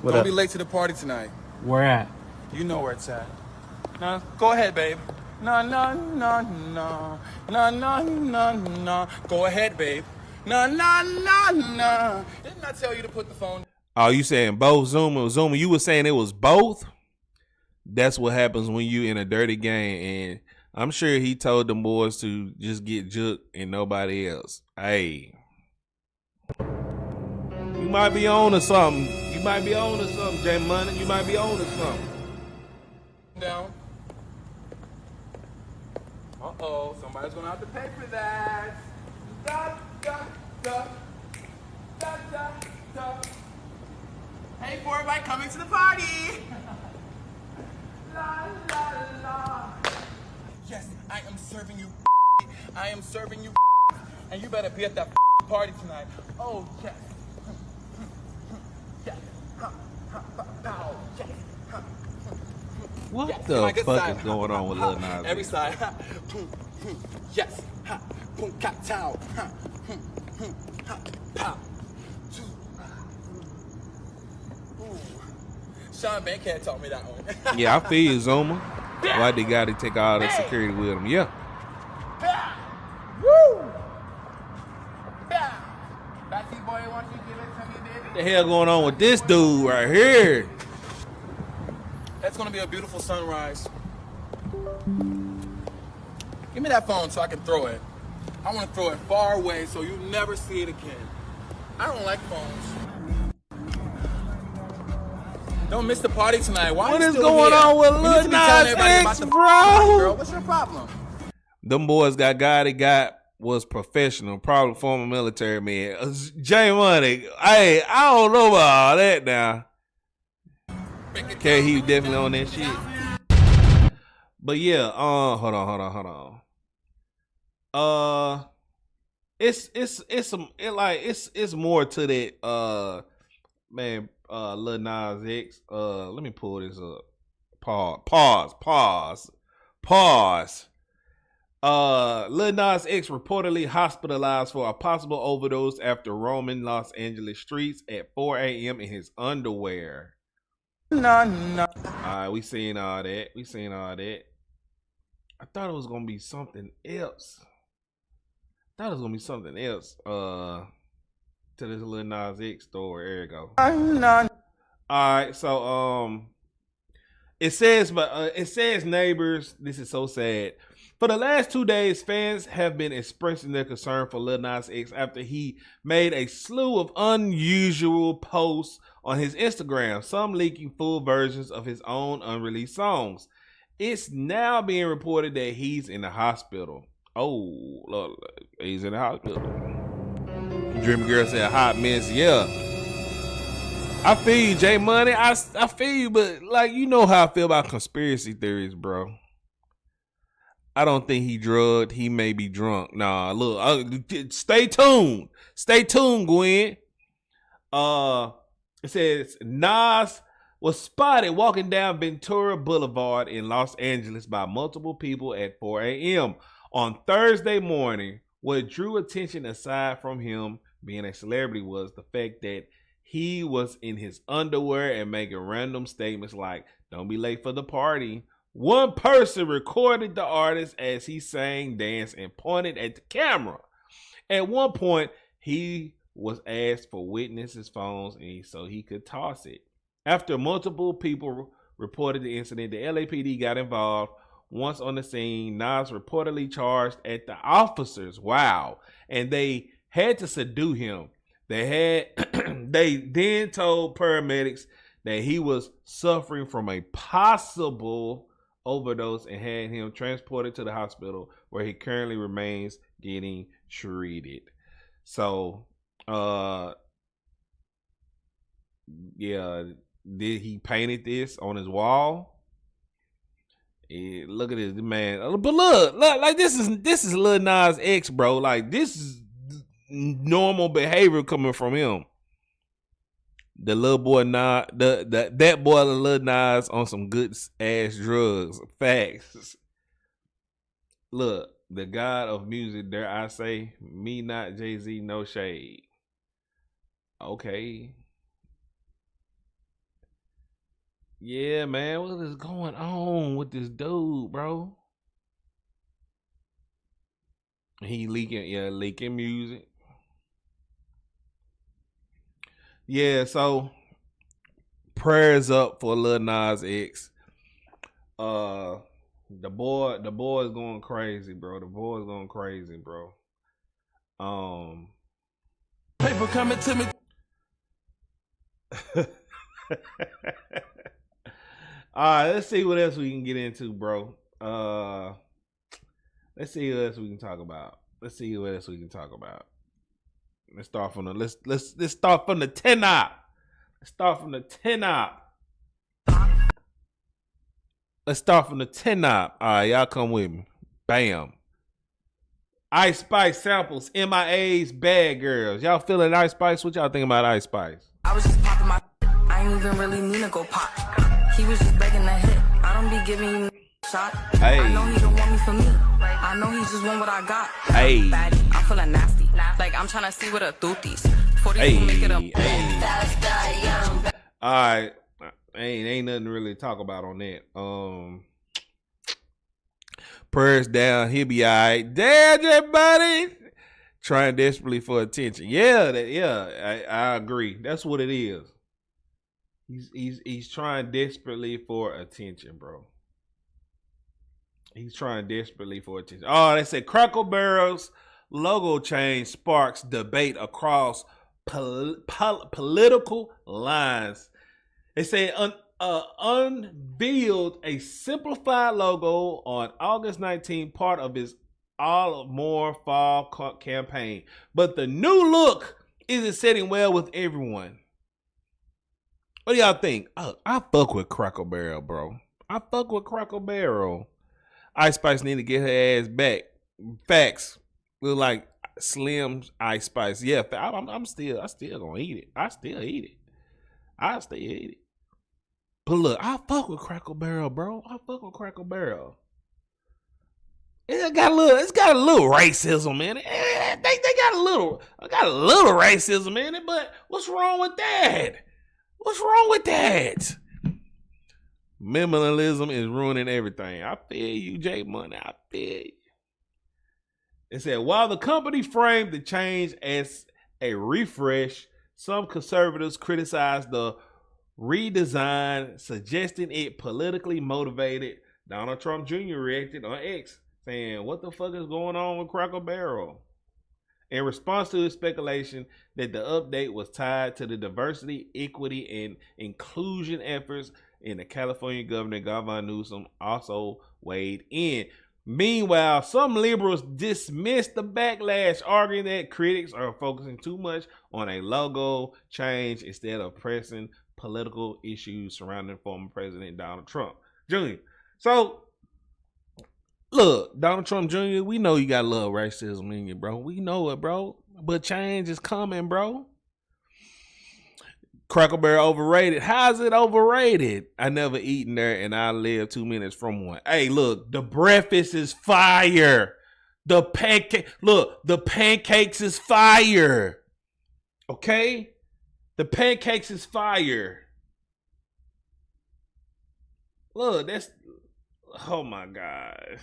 What Don't up? be late to the party tonight. Where at? You know where it's at. Nah, go ahead, babe. Nah. Go ahead, babe. Nah. Didn't I tell you to put the phone? Oh, you saying both? Zuma, you were saying it was both? That's what happens when you in a dirty game, and I'm sure he told them boys to just get juked and nobody else. Hey. You might be on to something. J Money. You might be on to something. Down. Uh-oh, somebody's gonna have to pay for that. Da. Hey, for everybody coming to the party. La. Yes, I am serving you. And you better be at that party tonight. Oh, yes. What yes, the fuck side. is going on with Lil Nas? Every side. Yes. Boom, cat, town. Pow. Sean Bankhead taught me that one. Yeah, I feel you, Zuma. Why they got to take all that security with him? Yeah. Woo! Backseat boy, why don't you give it to me, baby? What the hell going on with this dude right here? That's gonna be a beautiful sunrise. Give me that phone so I can throw it. I want to throw it far away so you never see it again. I don't like phones. Don't miss the party tonight. Why What are you is still going here? on with You need Lil to be telling Nas everybody about X, the bro? Girl, what's your problem? Them boys got was professional, probably former military man. J Money, hey, I don't know about all that now. Okay, he definitely on that shit. But yeah, hold on. It's more to that man, Lil Nas X. Let me pull this up. Pause. Lil Nas X reportedly hospitalized for a possible overdose after roaming Los Angeles streets at 4 a.m. in his underwear. No. Alright, we seen all that. I thought it was gonna be something else. To this Lil Nas X story. There you go. Alright, so it says neighbors, this is so sad. For the last 2 days, fans have been expressing their concern for Lil Nas X after he made a slew of unusual posts on his Instagram, some leaking full versions of his own unreleased songs. It's now being reported that he's in the hospital. Oh, look, he's in the hospital. Dreamy Girl said, hot mess, yeah. I feel you, J Money. I feel you, but like, you know how I feel about conspiracy theories, bro. I don't think he drugged. He may be drunk. Nah, look, stay tuned. Stay tuned, Gwen. It says Nas was spotted walking down Ventura Boulevard in Los Angeles by multiple people at 4 a.m. on Thursday morning. What drew attention aside from him being a celebrity was the fact that he was in his underwear and making random statements like, "Don't be late for the party." One person recorded the artist as he sang, danced, and pointed at the camera. At one point, he was asked for witnesses' phones so he could toss it. After multiple people reported the incident, the LAPD got involved. Once on the scene, Nas reportedly charged at the officers. Wow. And they had to subdue him. They then told paramedics that he was suffering from a possible overdose and had him transported to the hospital where he currently remains getting treated. So, yeah, did he painted this on his wall? Yeah, look at this man. But look, like this is Lil Nas X, bro. Like, this is normal behavior coming from him. The little boy Nas, that boy Lil Nas on some good ass drugs. Facts. Look, the god of music, dare I say, me not Jay-Z, no shade. Okay. Yeah, man, what is going on with this dude, bro? He leaking music. Yeah, so prayers up for Lil Nas X. The boy is going crazy, bro. Paper coming to me. All right, let's see what else we can get into, bro. Let's see what else we can talk about. Let's start from the let's start from the 10-op. Let's start from the 10-op. All right, y'all come with me. Bam. Ice Spice samples MIA's Bad Girls. Y'all feeling Ice Spice? What y'all think about Ice Spice? I was just popping my I ain't even really mean to go pop. He was just begging to hit. I don't be giving you shot. Hey. I know he don't want me for me. I know he just want what I got. Hey. Baddie, I'm feeling nasty. Like I'm trying to see what a thooties. 42 make it up. All right. Ain't nothing really to talk about on that. Prayers down. He'll be all right. Damn, everybody. Trying desperately for attention. I agree. That's what it is. He's trying desperately for attention, bro. He's trying desperately for attention. Oh, they said Crackle Barrel's logo change sparks debate across political lines. They say unveiled a simplified logo on August 19th, part of his All More Fall campaign. But the new look isn't sitting well with everyone. What do y'all think? I fuck with Cracker Barrel, bro. I fuck with Cracker Barrel. Ice Spice need to get her ass back. Facts. Look like Slim's Ice Spice. Yeah, I still gonna eat it. I still eat it. But look, I fuck with Cracker Barrel, bro. I fuck with Cracker Barrel. It's got a little racism in it. They got a little racism in it, but what's wrong with that? What's wrong with that? Minimalism is ruining everything. I feel you, J Money. I feel you. It said, while the company framed the change as a refresh, some conservatives criticized the redesign, suggesting it politically motivated. Donald Trump Jr. reacted on X, saying, what the fuck is going on with Cracker Barrel? In response to his speculation that the update was tied to the diversity, equity, and inclusion efforts in the California governor, Govan Newsom, also weighed in. Meanwhile, some liberals dismissed the backlash, arguing that critics are focusing too much on a logo change instead of pressing political issues surrounding former President Donald Trump Jr. So, look, Donald Trump Jr., we know you got a little racism in you, bro. We know it, bro. But change is coming, bro. Cracker Barrel overrated. How's it overrated? I never eaten there and I live 2 minutes from one. Hey, look, the breakfast is fire. The pancakes is fire. Okay? The pancakes is fire. Look, oh my God.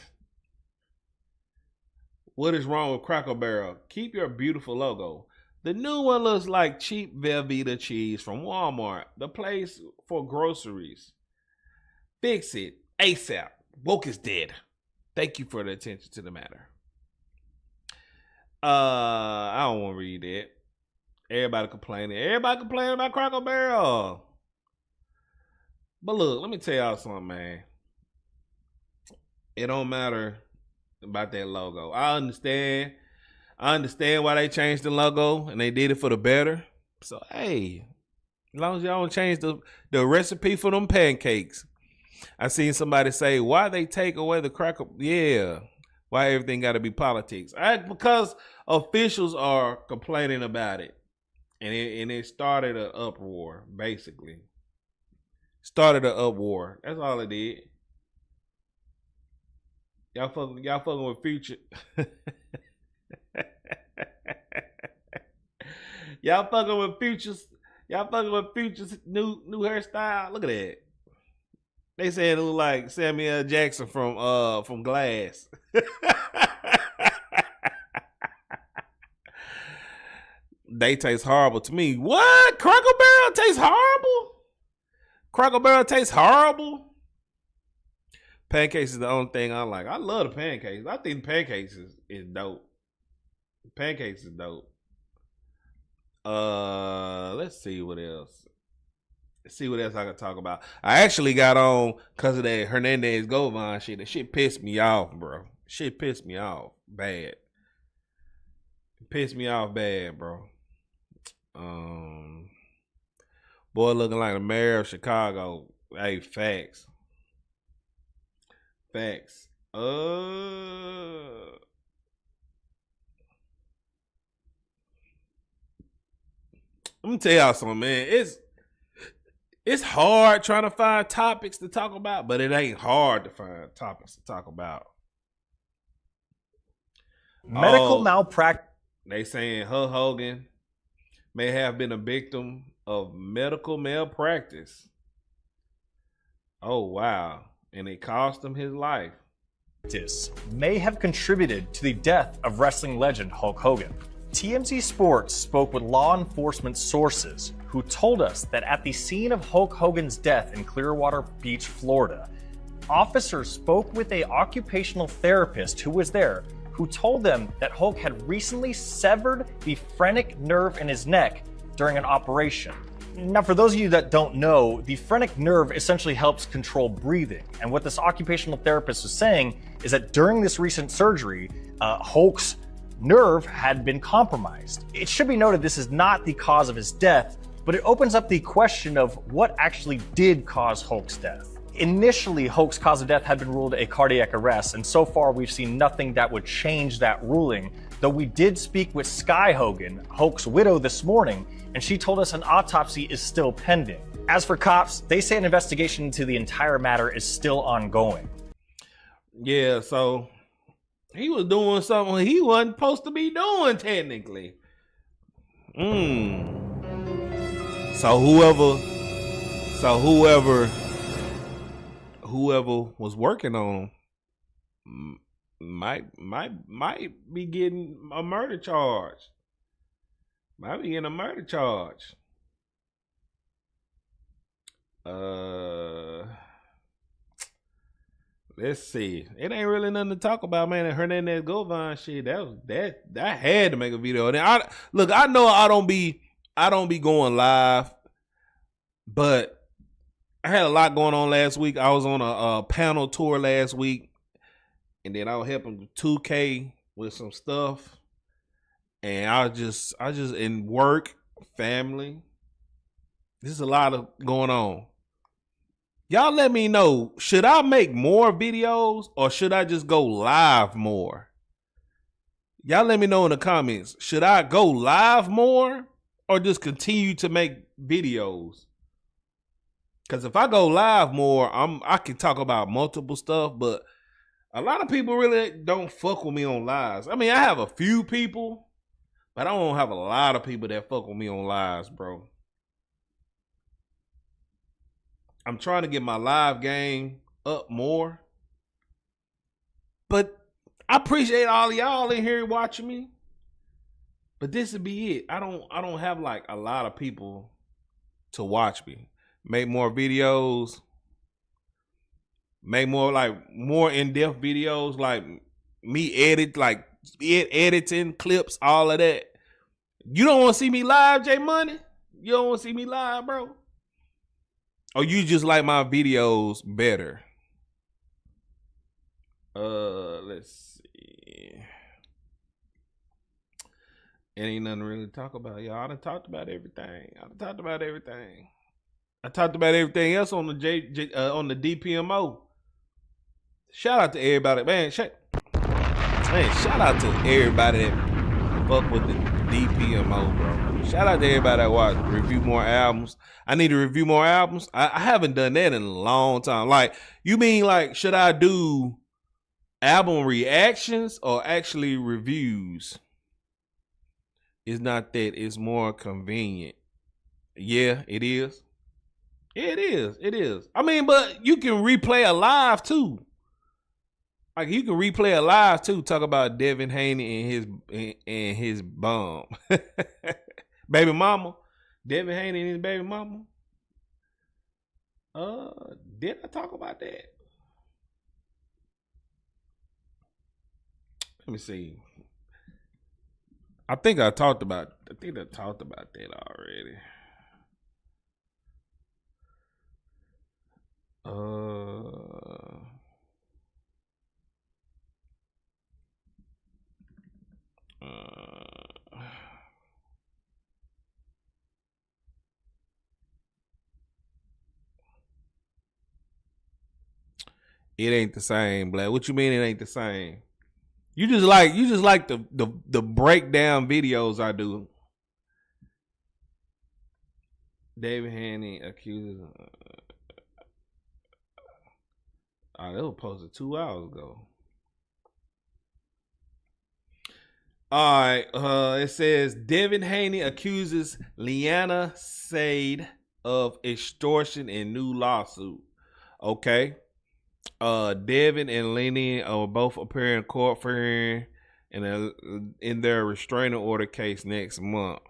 What is wrong with Cracker Barrel? Keep your beautiful logo. The new one looks like cheap Velveeta cheese from Walmart, the place for groceries. Fix it ASAP. Woke is dead. Thank you for the attention to the matter. I don't want to read that. Everybody complaining about Cracker Barrel. But look, let me tell y'all something, man. It don't matter about that logo. I understand why they changed the logo and they did it for the better. So, hey, as long as y'all don't change the recipe for them pancakes. I seen somebody say, why they take away the cracker? Yeah, why everything got to be politics? Because officials are complaining about it. And it started an uproar, basically. Started an uproar. That's all it did. Y'all fucking with Future. Y'all fucking with Future's new hairstyle. Look at that. They said it looked like Samuel L. Jackson from Glass. They taste horrible to me. What? Cracker Barrel tastes horrible? Cracker Barrel tastes horrible? Pancakes is the only thing I like. I love the pancakes. I think pancakes is dope. Pancakes is dope. Let's see what else. Let's see what else I can talk about. I actually got on because of that Hernandez Govan shit. That shit pissed me off, bro. Shit pissed me off bad. Pissed me off bad, bro. Boy looking like the mayor of Chicago. Hey, facts. Facts. Let me tell y'all something, man. It's hard trying to find topics to talk about, but it ain't hard to find topics to talk about. Medical malpractice. They saying Hulk Hogan may have been a victim of medical malpractice. Oh, wow. And it cost him his life. May have contributed to the death of wrestling legend Hulk Hogan. TMZ Sports spoke with law enforcement sources who told us that at the scene of Hulk Hogan's death in Clearwater Beach, Florida, officers spoke with an occupational therapist who was there, who told them that Hulk had recently severed the phrenic nerve in his neck during an operation. Now, for those of you that don't know, the phrenic nerve essentially helps control breathing. And what this occupational therapist was saying is that during this recent surgery, Hulk's nerve had been compromised. It should be noted this is not the cause of his death. But it opens up the question of what actually did cause Hulk's death. Initially, Hulk's cause of death had been ruled a cardiac arrest, and so far we've seen nothing that would change that ruling, though we did speak with Sky Hogan, Hulk's widow, this morning, and she told us an autopsy is still pending. As for cops, they say an investigation into the entire matter is still ongoing. Yeah, so he was doing something he wasn't supposed to be doing, technically. So whoever was working on him might be getting a murder charge. Might be getting a murder charge. Let's see. It ain't really nothing to talk about, man. The Hernandez Govan shit. That had to make a video. And I know I don't be going live, but I had a lot going on last week. I was on a panel tour last week, and then I was helping 2K with some stuff, and I just in work, family. There's a lot of going on. Y'all let me know, should I make more videos or should I just go live more? Y'all let me know in the comments. Should I go live more or just continue to make videos? Because if I go live more, I can talk about multiple stuff, but a lot of people really don't fuck with me on lives. I mean, I have a few people, but I don't have a lot of people that fuck with me on lives, bro. I'm trying to get my live game up more. But I appreciate all of y'all in here watching me. But this would be it. I don't have like a lot of people to watch me. Make more videos. Make more in-depth videos, like me editing clips, all of that. You don't want to see me live, J Money? You don't want to see me live, bro? Or you just like my videos better? Let's see. It ain't nothing really to talk about, y'all. I done talked about everything. I talked about everything else on the on the DPMO. Shout out to everybody, man. Shout out to everybody that fuck with the DPMO, bro. Shout out to everybody that watch review more albums. I need to review more albums. I haven't done that in a long time. Like, you mean like, should I do album reactions or actually reviews? It's not that. It's more convenient. Yeah, it is. It is. I mean, but you can replay a live too. Like, you can replay a live too. Talk about Devin Haney and his bomb. Baby mama. Devin Haney and his baby mama. Did I talk about that? Let me see. I think I talked about that already. It ain't the same, Black. What you mean it ain't the same? You just like the breakdown videos I do. David Haney accuses. That was posted 2 hours ago. All right. It says Devin Haney accuses Leanna Sade of extortion in new lawsuit. Okay. Devin and Lenny are both appearing in court for hearing in their restraining order case next month.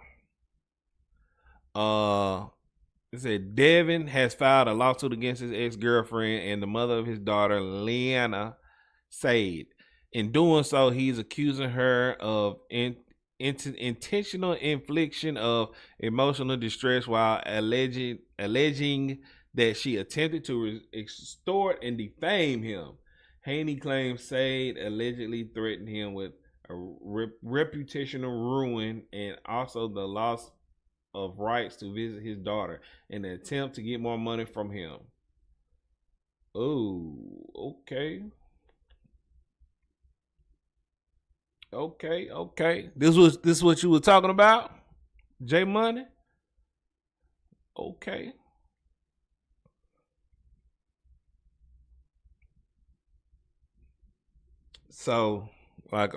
It said Devin has filed a lawsuit against his ex-girlfriend and the mother of his daughter, Leanna Sade. In doing so, he's accusing her of intentional infliction of emotional distress while alleging that she attempted to extort and defame him. Haney claims Sade allegedly threatened him with a reputational ruin and also the loss of rights to visit his daughter in an attempt to get more money from him. Oh, okay. Okay. This is what you were talking about? J Money? Okay. So, like,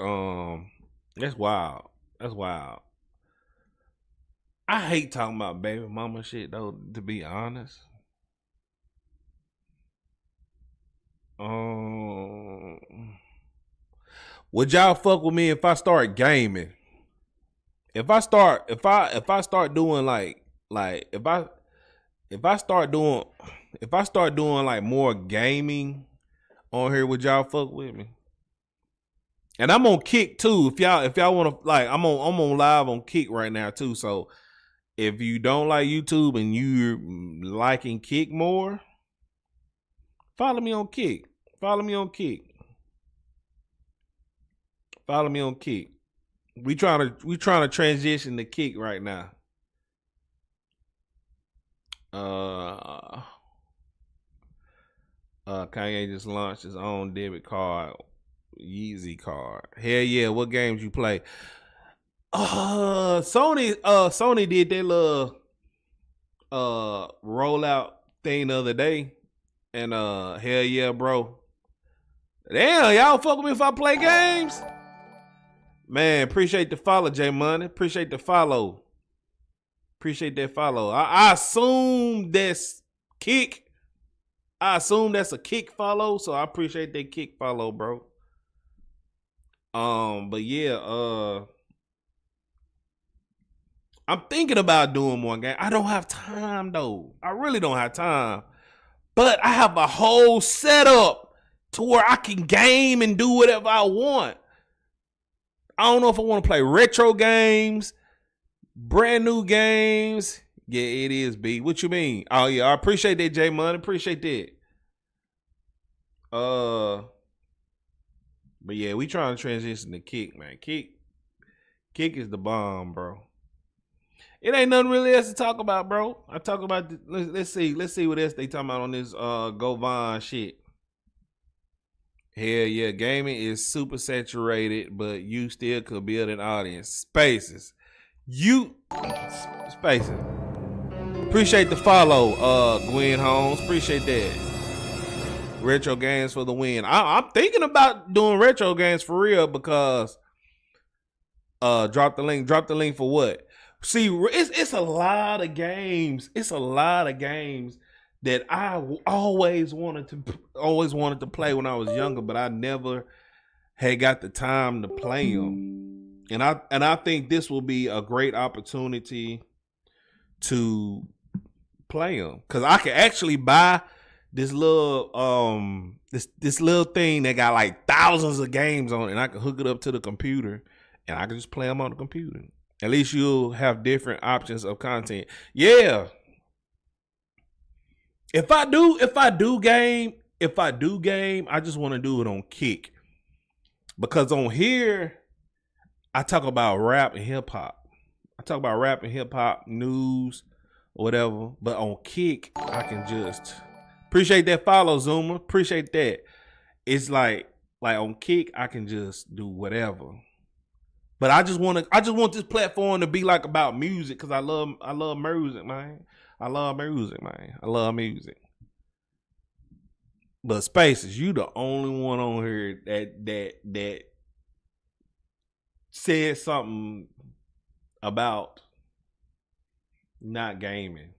that's wild. That's wild. I hate talking about baby mama shit though, to be honest. Would y'all fuck with me if I start gaming? If I start doing like if I start doing like more gaming on here, would y'all fuck with me? And I'm on Kick too. If y'all want to, like, I'm on live on Kick right now too. So if you don't like YouTube and you're liking Kick more, follow me on Kick. Follow me on Kick. Follow me on Kick. We trying to transition to Kick right now. Kanye just launched his own debit card, Yeezy card. Hell yeah! What games you play? Sony did their little rollout thing the other day, and hell yeah, bro. Damn, y'all fuck with me if I play games. Man, appreciate the follow, J Money. Appreciate the follow. Appreciate that follow. I assume that's Kick. I assume that's a Kick follow, so I appreciate that Kick follow, bro. But yeah, I'm thinking about doing more game. I don't have time though. I really don't have time. But I have a whole setup to where I can game and do whatever I want. I don't know if I want to play retro games, brand new games. Yeah, it is, B. What you mean? Oh yeah, I appreciate that, J Money. Appreciate that. But yeah, we trying to transition to Kick, man. Kick is the bomb, bro. It ain't nothing really else to talk about, bro. I talk about let's see what else they talking about on this Govan shit. Hell yeah, gaming is super saturated, but you still could build an audience. Spaces. Appreciate the follow, Gwen Holmes. Appreciate that. Retro games for the win. I'm thinking about doing retro games for real because drop the link. Drop the link for what? See, it's a lot of games. It's a lot of games that I always wanted to play when I was younger, but I never had got the time to play them. And I think this will be a great opportunity to play them because I can actually buy this little this little thing that got like thousands of games on it, and I can hook it up to the computer and I can just play them on the computer. At least you'll have different options of content. Yeah. If I do game, I just want to do it on Kick. Because on here, I talk about rap and hip hop. I talk about rap and hip hop, news, or whatever. But on Kick, I can just appreciate that follow, Zoomer. Appreciate that. It's like on Kick, I can just do whatever. But I just want this platform to be like about music because I love music, man. I love music. But Spaces, you the only one on here that said something about not gaming.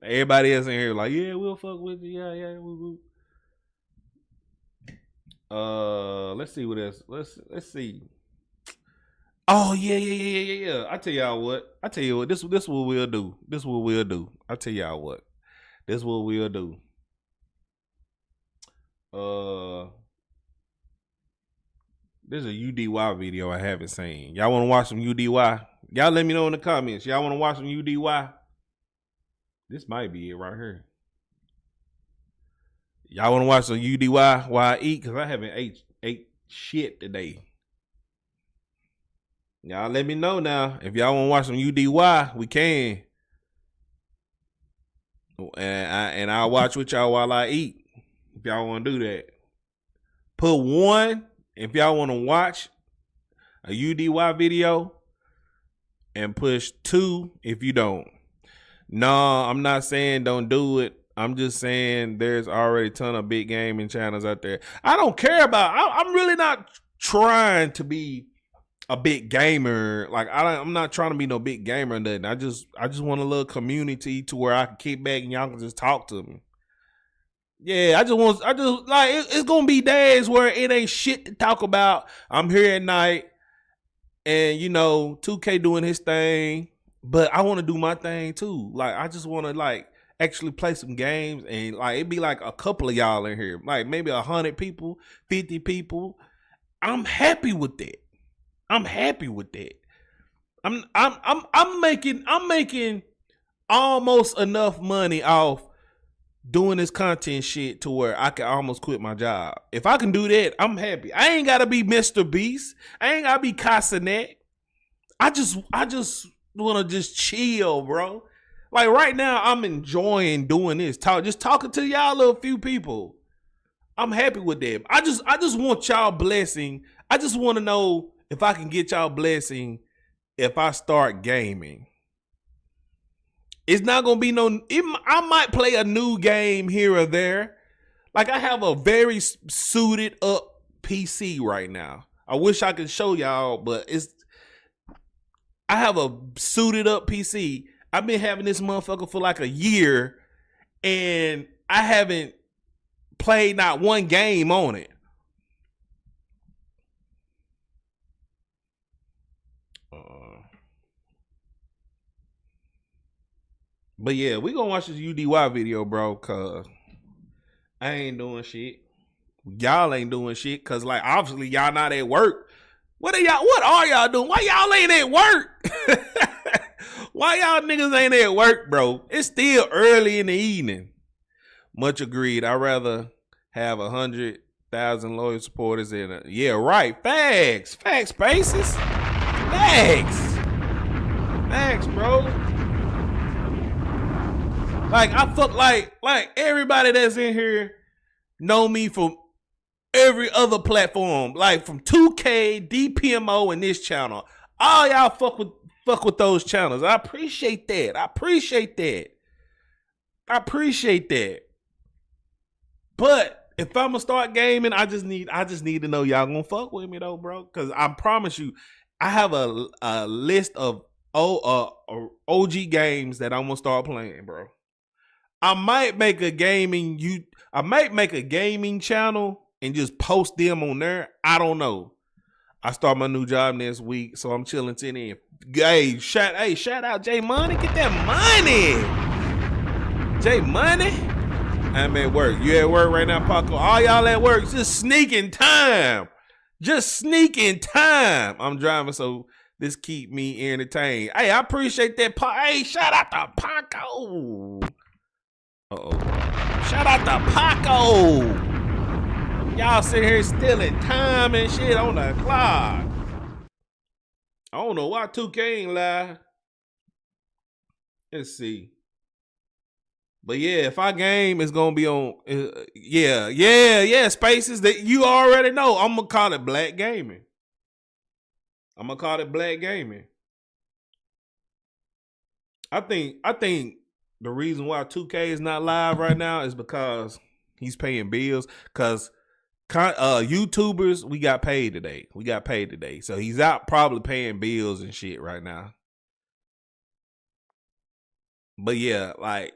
Everybody else in here like, yeah, we'll fuck with you. Yeah, woo. Let's see what else. Let's see. Oh yeah. I tell y'all what. This what we'll do. I tell y'all what. This what we'll do. There's a UDY video I haven't seen. Y'all want to watch some UDY? Y'all let me know in the comments. Y'all want to watch some UDY? This might be it right here. Y'all want to watch some UDY while I eat? Because I haven't ate shit today. Y'all let me know now. If y'all want to watch some UDY, we can. And I'll watch with y'all while I eat. If y'all want to do that. Put 1 if y'all want to watch a UDY video. And push 2 if you don't. No, I'm not saying don't do it. I'm just saying there's already a ton of big gaming channels out there. I don't care about. I'm really not trying to be a big gamer. Like I'm not trying to be no big gamer or nothing. I just want a little community to where I can kick back and y'all can just talk to me. Yeah, I just like it's gonna be days where it ain't shit to talk about. I'm here at night. And, 2K doing his thing, but I want to do my thing too. Like, I just want to, like, actually play some games. And, like, it'd be like a couple of y'all in here. Like, maybe 100 people, 50 people. I'm happy with that. I'm happy with that. I'm making almost enough money off doing this content shit to where I can almost quit my job. If I can do that, I'm happy. I ain't gotta be Mr. Beast. I ain't gotta be Casanet. I just wanna just chill, bro. Like right now, I'm enjoying doing this. Just talking to y'all little few people. I'm happy with that. I just want y'all blessing. I just want to know if I can get y'all blessing if I start gaming. It's not going to be I might play a new game here or there. Like I have a very suited up PC right now. I wish I could show y'all, but I have a suited up PC. I've been having this motherfucker for like a year and I haven't played not one game on it. But yeah, we gonna watch this UDY video, bro, cause I ain't doing shit. Y'all ain't doing shit, cause like obviously y'all not at work. What are y'all doing? Why y'all ain't at work? Why y'all niggas ain't at work, bro? It's still early in the evening. Much agreed. I'd rather have 100,000 loyal supporters than yeah, right. Facts, spaces. Facts, bro. Like I fuck like everybody that's in here know me from every other platform, like from 2K, DPMO, and this channel. All y'all fuck with those channels. I appreciate that. But if I'm gonna start gaming, I just need to know y'all gonna fuck with me though, bro. Cause I promise you, I have a list of OG games that I'm gonna start playing, bro. I might make a gaming channel and just post them on there. I don't know. I start my new job next week, so I'm chilling to the end. Hey, shout out J Money. Get that money. J Money. I'm at work. You at work right now, Paco? All y'all at work. Just sneaking time. I'm driving, so this keep me entertained. Hey, I appreciate that. Hey, shout out to Paco. Shout out to Paco. Y'all sitting here stealing time and shit on the clock. I don't know why 2K ain't live. Let's see. But yeah, if I game, it's gonna be on. Yeah. Spaces that you already know. I'm gonna call it Black Gaming. I think the reason why 2K is not live right now is because he's paying bills. Cause YouTubers, we got paid today. So he's out probably paying bills and shit right now. But yeah, like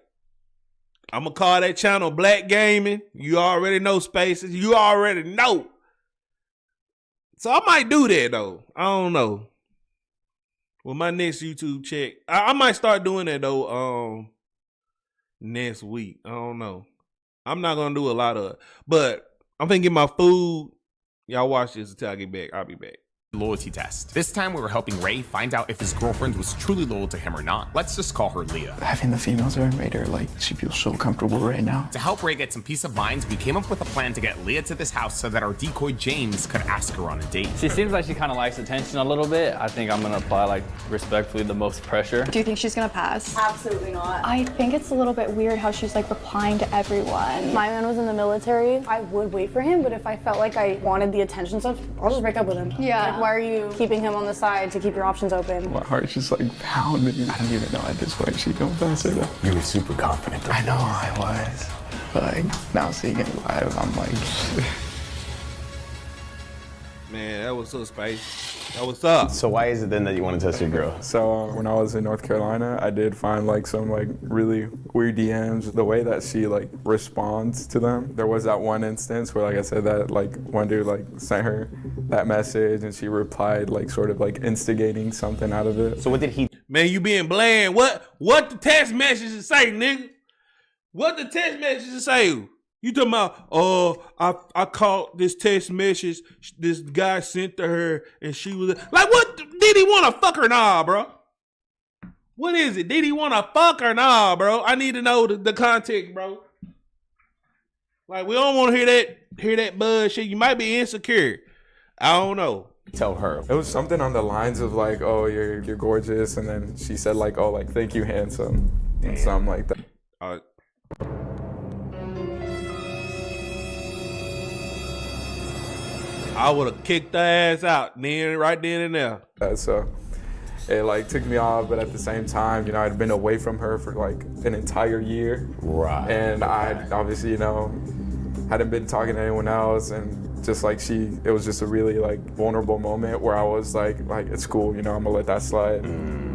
I'm gonna call that channel Black Gaming. You already know Spaces. You already know. So I might do that though. I don't know. With my next YouTube check, I might start doing that though. Next week, I don't know. I'm not gonna do a lot of it, but I'm finna get my food. Y'all watch this until I get back. I'll be back. Loyalty test. This time we were helping Ray find out if his girlfriend was truly loyal to him or not. Let's just call her Leah. Having the females there made her like she feels so comfortable right now. To help Ray get some peace of mind, we came up with a plan to get Leah to this house so that our decoy James could ask her on a date. She seems like she kind of likes attention a little bit. I think I'm gonna apply like respectfully the most pressure. Do you think she's gonna pass? Absolutely not. I think it's a little bit weird how she's like replying to everyone. My man was in the military. I would wait for him, but if I felt like I wanted the attention stuff, I'll just break up with him. Yeah. Like, why are you keeping him on the side to keep your options open? My heart's just like pounding. I don't even know at this point she don't pass it. You were super confident though. I know I was. But like now seeing it live, I'm like Man, that was so spicy. That was up. So why is it then that you want to test your girl? So when I was in North Carolina, I did find like some like really weird DMs. The way that she like responds to them. There was that one instance where, like I said, that like one dude like sent her that message and she replied like sort of like instigating something out of it. So what did he? Man, you being bland. What the text messages say, nigga? What the text messages say? You talking about, I caught this text message this guy sent to her and she was like, what? Did he want to fuck her? Nah, bro. What is it? Did he want to fuck her? Nah, bro. I need to know the context, bro. Like, we don't want to hear that bullshit. You might be insecure. I don't know. Tell her. It was something on the lines of like, oh, you're gorgeous. And then she said like, oh, like, thank you, handsome. And something like that. I would have kicked her ass out right then and there. So it like took me off, but at the same time, you know, I'd been away from her for like an entire year. Right. And I obviously, you know, hadn't been talking to anyone else, and just like it was just a really like vulnerable moment where I was like it's cool, you know, I'm gonna let that slide.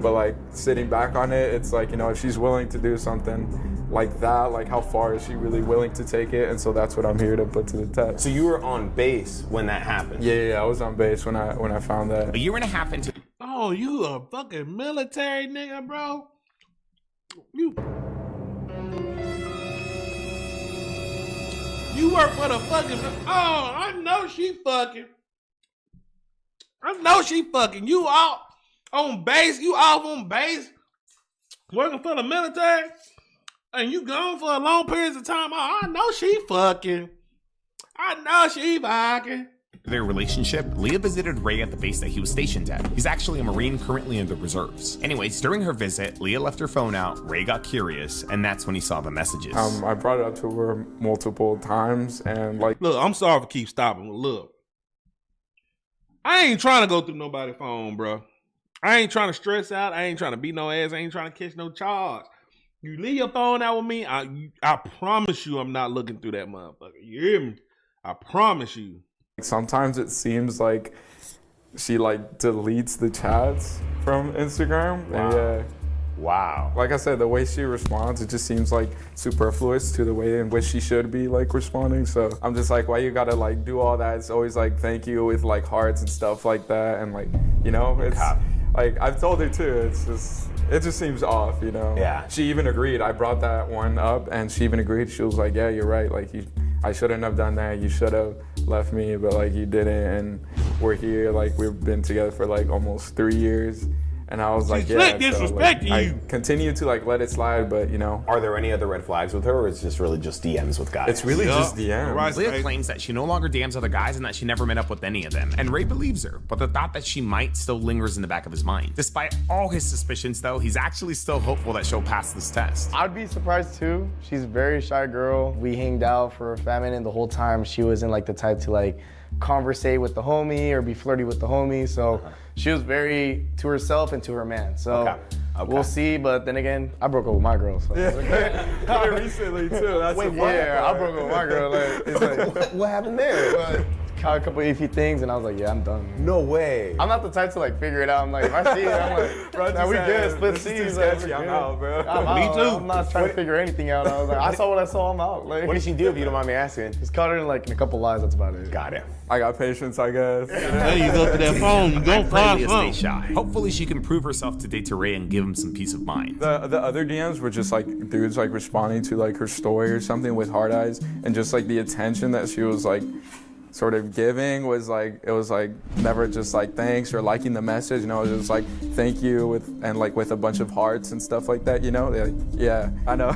But like sitting back on it, it's like, you know, if she's willing to do something like that, like how far is she really willing to take it? And so that's what I'm here to put to the test. So you were on base when that happened? Yeah, I was on base when I found that. A year and a half into. Oh, you a fucking military nigga, bro. You work for the fucking. Oh, I know she fucking. You out on base. You off on base, working for the military. And you gone for a long period of time. Oh, I know she fucking. Their relationship, Leah visited Ray at the base that he was stationed at. He's actually a Marine currently in the reserves. Anyways, during her visit, Leah left her phone out, Ray got curious, and that's when he saw the messages. I brought it up to her multiple times, and like... Look, I'm sorry for keep stopping. Look, I ain't trying to go through nobody's phone, bro. I ain't trying to stress out. I ain't trying to beat no ass. I ain't trying to catch no charge. You leave your phone out with me, I promise you I'm not looking through that motherfucker. You hear me? I promise you. Sometimes it seems like she like deletes the chats from Instagram. Wow. And yeah. Wow. Like I said, the way she responds, it just seems like superfluous to the way in which she should be like responding. So I'm just like, why you gotta like do all that? It's always like thank you with like hearts and stuff like that. And like, you know, it's like I've told her too, it just seems off, you know? Yeah. She even agreed. I brought that one up and she even agreed. She was like, yeah, you're right. Like I shouldn't have done that. You should have left me, but like you didn't. And we're here, like we've been together for like almost 3 years. And I was like, yeah, so, like, I continue to like let it slide, but you know. Are there any other red flags with her, or it's just really just DMs with guys? It's really just DMs. Leah claims that she no longer DMs other guys and that she never met up with any of them. And Ray believes her, but the thought that she might still lingers in the back of his mind. Despite all his suspicions, though, he's actually still hopeful that she'll pass this test. I'd be surprised too. She's a very shy girl. We hanged out for a famine, and the whole time she wasn't like the type to like conversate with the homie or be flirty with the homie. So she was very to herself and to her man. So we'll see. But then again, I broke up with my girl. So. Yeah. Recently too. That's I broke up with my girl. Like, it's like what happened there? But, caught a couple iffy things, and I was like, yeah, I'm done. No way. I'm not the type to like figure it out. I'm like, if I see it, I'm like, nah, we good. Split C's. Like, I'm out, bro. Me too. I'm not trying to figure anything out. I was like, I saw what I saw. I'm out. Like, what did she do, if you don't mind me asking? Just caught her in like in a couple lies. That's about it. Got it. I got patience, I guess. You go to that phone. You don't find Stay shy. Hopefully, she can prove herself to date to Ray and give him some peace of mind. The other DMs were just like dudes like responding to like her story or something with hard eyes, and just like the attention that she was like sort of giving was like, it was like never just like thanks or liking the message, you know, it was just like thank you with a bunch of hearts and stuff like that, you know? Like, yeah, I know.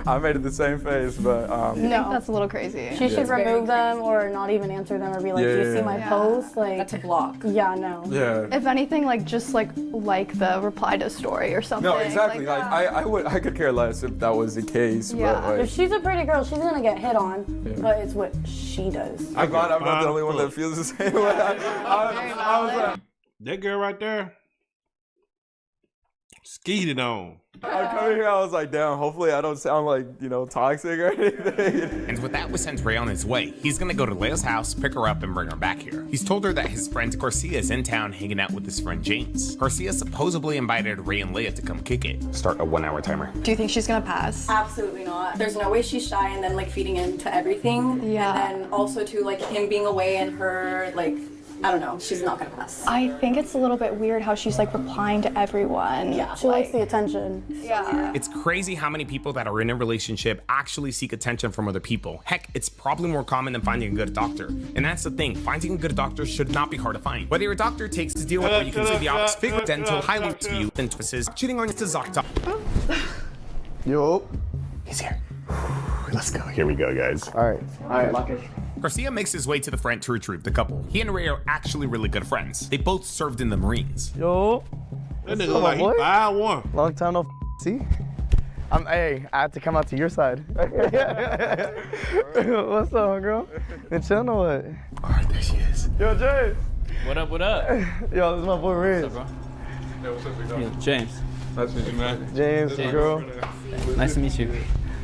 I made it the same face, but No, that's a little crazy. She should remove them or not even answer them or be like, do you see my post? Like, That's a block. Yeah, no. Yeah. If anything, like just like the reply to story or something. No, exactly. Like, I could care less if that was the case. Yeah. But, like, If she's a pretty girl, she's gonna get hit on, Yeah. but it's what she does. I'm glad I'm not the only one that feels the same way. I was like, that girl right there, skeeted on. I come here, I was like, damn, hopefully I don't sound like, you know, toxic or anything. And with that, was sent Ray on his way. He's gonna go to Leia's house, pick her up, and bring her back here. He's told her that his friend Garcia is in town hanging out with his friend James. Garcia supposedly invited Ray and Leia to come kick it. Start a 1 hour timer. Do you think she's gonna pass? Absolutely not. There's no way she's shy and then like feeding into everything. Yeah. And then also to like him being away and her like, I don't know, she's not gonna pass. I think it's a little bit weird how she's like replying to everyone. Yeah, she likes the attention. Yeah. It's crazy how many people that are in a relationship actually seek attention from other people. Heck, it's probably more common than finding a good doctor. And that's the thing, finding a good doctor should not be hard to find. Whether your doctor takes the deal where you can see the opposite figure, dental, highly view, and twists, cheating on his doctor. Yo. He's here. Let's go. Here we go, guys. All right, lock it. Garcia makes his way to the front to retrieve the couple. He and Ray are actually really good friends. They both served in the Marines. Yo. That nigga like he 5'1". Long time no see. Hey, I have to come out to your side. What's up, girl? Been chilling or what? All right, there she is. Yo, James. What up, what up? Yo, this is my boy Riz. What's up, bro? Yeah, what's up, big dog? Yeah, James. Nice to meet you, man. James, girl. Nice to meet you.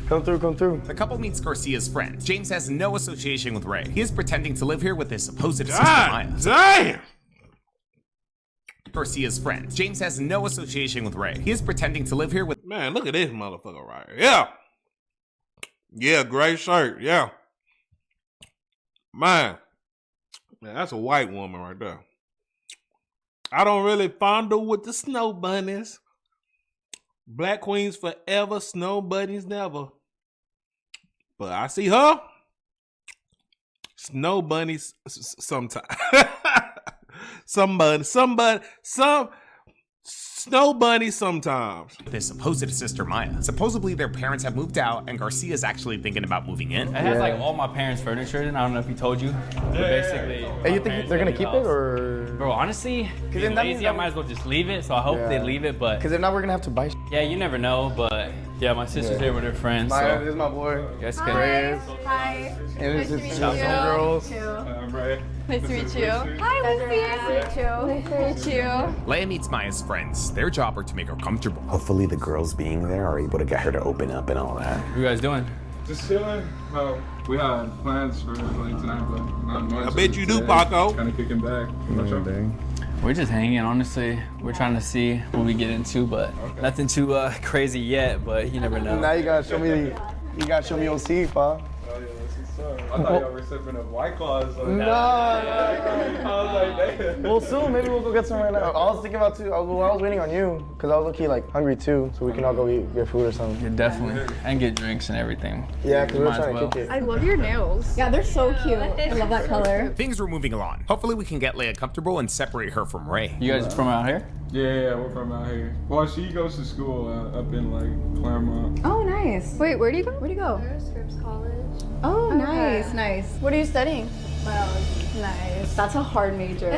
Come through, come through. The couple meets Garcia's friend. James has no association with Ray. He is pretending to live here with his supposed sister Maya. Damn! Garcia's friend. James has no association with Ray. He is pretending to live here with... Man, look at this motherfucker right here. Yeah. Yeah, gray shirt. Yeah. Man, that's a white woman right there. I don't really fondle with the snow bunnies. Black queens forever, snow bunnies never. But I see her. Snow bunnies sometimes. Some snow bunnies sometimes. His supposed sister Maya. Supposedly their parents have moved out and Garcia is actually thinking about moving in. It has like all my parents' furniture in. I don't know if he told you. But basically, Hey, you think they're gonna keep it or? Bro, honestly, then being that lazy, means I that might as well just leave it. So I hope they leave it, but Because if not, we're gonna have to buy. yeah, you never know. But yeah, my sister's here with her friends. This So is my boy. you guys can. Riz. Hi. And this Nice is to meet some you. girls. Nice to meet you. Hi, Lucy. Nice to meet you. Leia meets Maya's friends. Their job are to make her comfortable. Hopefully the girls being there are able to get her to open up and all that. What you guys doing? Just chilling. Well, we had plans for like tonight, but not much. I bet you do, Paco. Kind of kicking back. We're just hanging, honestly. We're trying to see what we get into, but nothing too crazy yet. But you never know. Now you gotta show me. You gotta show me OC, pa. I thought y'all were sipping of White Claws. Like, No. I was like, damn. Well, soon maybe we'll go get some right now. I was thinking about too. I was waiting on you because I was low-key like hungry too, so we can all go get food or something. Yeah, definitely. And get drinks and everything. Yeah, because we're Might as trying to well. kick it. I love your nails. Yeah, they're so cute. I love that color. Things were moving along. Hopefully we can get Leia comfortable and separate her from Ray. You guys from out here? Yeah, we're from out here. Well, she goes to school up in like Claremont. Oh, nice. Wait, where do you go? Where do you go? Scripps College. Oh, nice, nice. What are you studying? Biology. Nice. That's a hard major.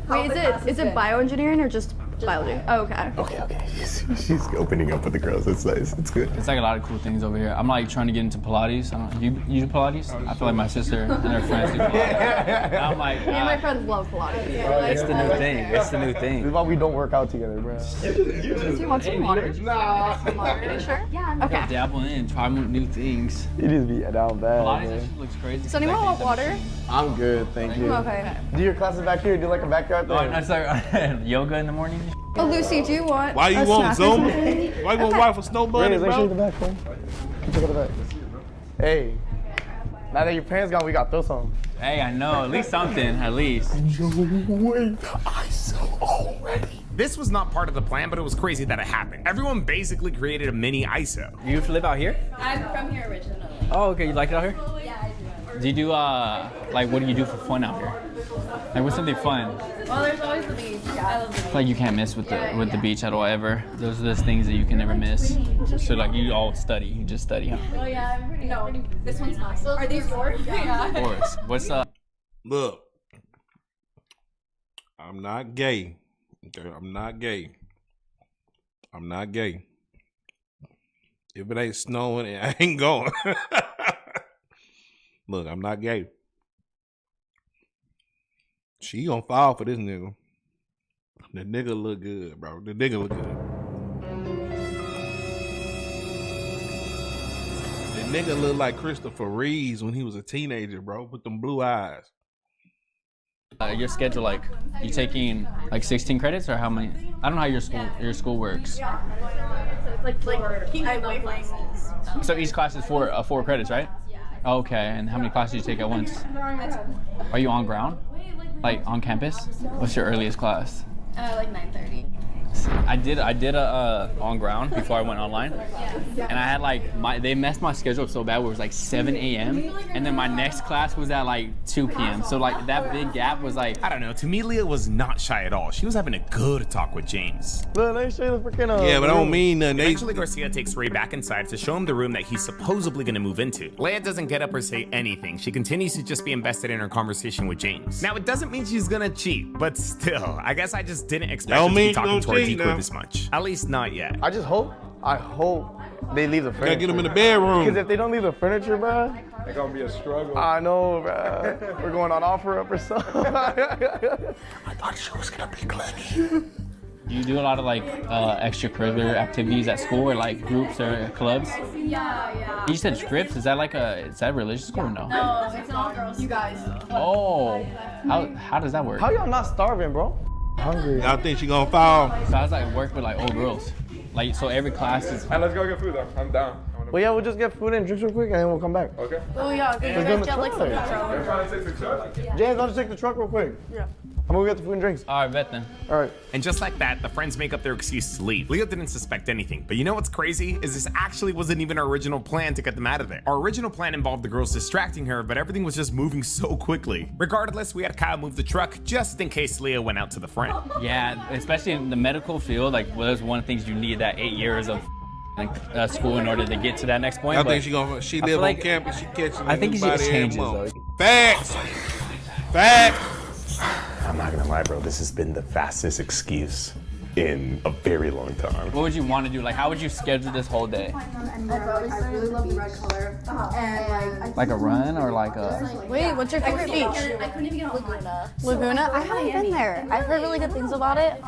Wait, is it bioengineering or just biology? Oh, okay. Okay. She's opening up with the girls. It's nice. It's good. It's like a lot of cool things over here. I'm like trying to get into Pilates. I don't know. You do Pilates? I feel like my sister and her friends do Pilates. I'm like, Me and my friends love Pilates. it's the new thing. It's the new This thing. is why we don't work out together, bro. Do you want some water? Nah. Some water. Are you sure? Yeah. Okay. Dabble in, try new things. You just be down bad, Pilates man. actually looks crazy. Does anyone want water? I'm good, thank you. Okay. Do your classes back here? Do like a backyard thing? Oh, that's like yoga in the morning. Oh, Lucy, do you want Why you a want snack or Zoom? something? Why you want wife for snow bunny, Raise, make sure you bro? the back, bro. Can check out the back. Hey, now that your parents gone, we got throw some. Hey, I know. At least something. At least. I so already. This was not part of the plan, but it was crazy that it happened. Everyone basically created a mini ISO. You live out here? I'm from here originally. Oh, okay. You like it out here? Yeah, I do. Do you do like what do you do for fun out here? Like what's something fun? Well, there's always the beach. I love the beach. Like you can't miss with the beach at all ever. Those are those things that you can never miss. So like you all study, you just study, huh? Oh yeah, I'm pretty. No, this one's not. Are these yours? Yeah. Of course. What's up? Look, I'm not gay. Okay, I'm not gay. I'm not gay. If it ain't snowing, I ain't going. Look, I'm not gay. She gonna fall for this nigga. The nigga look good, bro. The nigga look good. The nigga look like Christopher Reeves when he was a teenager, bro, with them blue eyes. Your schedule, like you taking like 16 credits or how many? I don't know how your school works. So it's like 4 classes. So each class is 4 credits, right? Okay, and how many classes do you take at once? Are you on ground? Like on campus? What's your earliest class? Like 9:30. I did a on ground before I went online, and I had like they messed my schedule up so bad where it was like 7 a.m. and then my next class was at like 2 p.m. So like that big gap was like, I don't know. To me, Leah was not shy at all. She was having a good talk with James. Look, they show the freaking yeah, but I don't mean nothing. Eventually, Garcia takes Ray back inside to show him the room that he's supposedly going to move into. Leah doesn't get up or say anything. She continues to just be invested in her conversation with James. Now, it doesn't mean she's going to cheat, but still, I guess I just didn't expect her to be talking to her decoy this much. At least not yet. I hope they leave the furniture. Gotta get them in the bedroom. Because if they don't leave the furniture, bro, it's gonna be a struggle. I know, bro. We're going on OfferUp or something. I thought she was gonna be clingy. do you do a lot of like extracurricular activities at school or like groups or clubs? Yeah. You said Scripps. Is that like is that religious school or no? No, it's an all girls. You guys. Oh, how does that work? How y'all not starving, bro? Hungry. Y'all think she gonna fall? So I was like work with like old girls. Like so every class is. Hey, let's go get food though. I'm down. Well, yeah, we'll just get food and drinks real quick, and then we'll come back. Okay. Oh yeah, good. You guys get like some pizza. James, I'll just take the truck real quick. Yeah. I'm gonna get the food and drinks. All right, bet then. All right. And just like that, the friends make up their excuse to leave. Leo didn't suspect anything, but you know what's crazy? Is this actually wasn't even our original plan to get them out of there. Our original plan involved the girls distracting her, but everything was just moving so quickly. Regardless, we had Kyle move the truck just in case Leo went out to the front. Yeah, especially in the medical field, like well, there's one of the things you need that 8 years of school in order to get to that next point. I think she live on campus, she catching I think it just changes though. Facts. I'm not gonna lie, bro. This has been the fastest excuse in a very long time. What would you want to do? Like, how would you schedule this whole day? I really love the red color. And Like a run or like a? Wait, what's your favorite beach? I couldn't even get Laguna. Laguna? I haven't been there. I've heard really good things about it.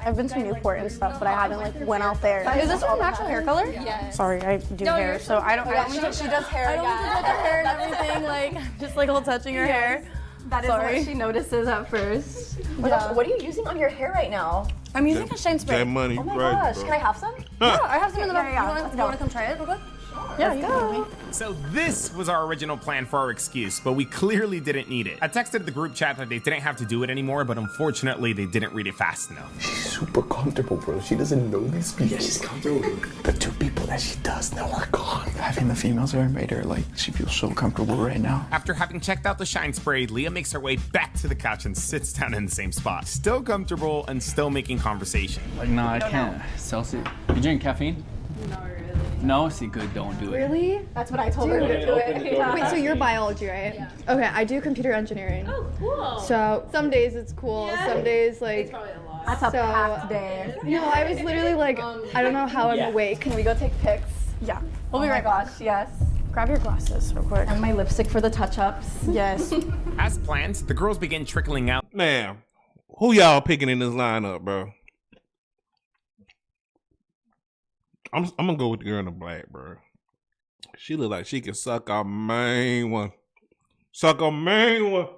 I've been to Newport and stuff, but I haven't like went out there. Is this all natural hair color? Yes. Sorry, I do hair, so I don't. She does hair. I don't want to touch her hair and everything. Like just like a little touching her hair. That is what she notices at first. Yeah. What are you using on your hair right now? I'm using a shine spray. That money, Oh my right, gosh, bro. can I have some? Yeah, I have some in the back. Yeah, You want to come try it real quick? Yeah, you can. So this was our original plan for our excuse, but we clearly didn't need it. I texted the group chat that they didn't have to do it anymore, but unfortunately they didn't read it fast enough. She's super comfortable, bro. She doesn't know these people. Yeah, she's comfortable. The 2 people that she does know are gone. Having the females there made her like she feels so comfortable right now. After having checked out the shine spray, Leah makes her way back to the couch and sits down in the same spot. Still comfortable and still making conversation. Like, no, I can't. Celsius. You drink caffeine? Not really. No, see, good, don't do it. Really? That's what I told her to do it. Wait, so you're biology, right? Yeah. Okay, I do computer engineering. Oh, cool. So some days it's cool, some days like. It's probably a lot. That's a packed day. No, I was literally like, I don't know how I'm awake. Can we go take pics? Yeah. We'll be right back. Yes. Grab your glasses real quick. And my lipstick for the touch-ups. Yes. As planned, the girls begin trickling out. Man, who y'all picking in this lineup, bro? I'm gonna go with the girl in the black, bro. She look like she can suck our main one. Suck our main one.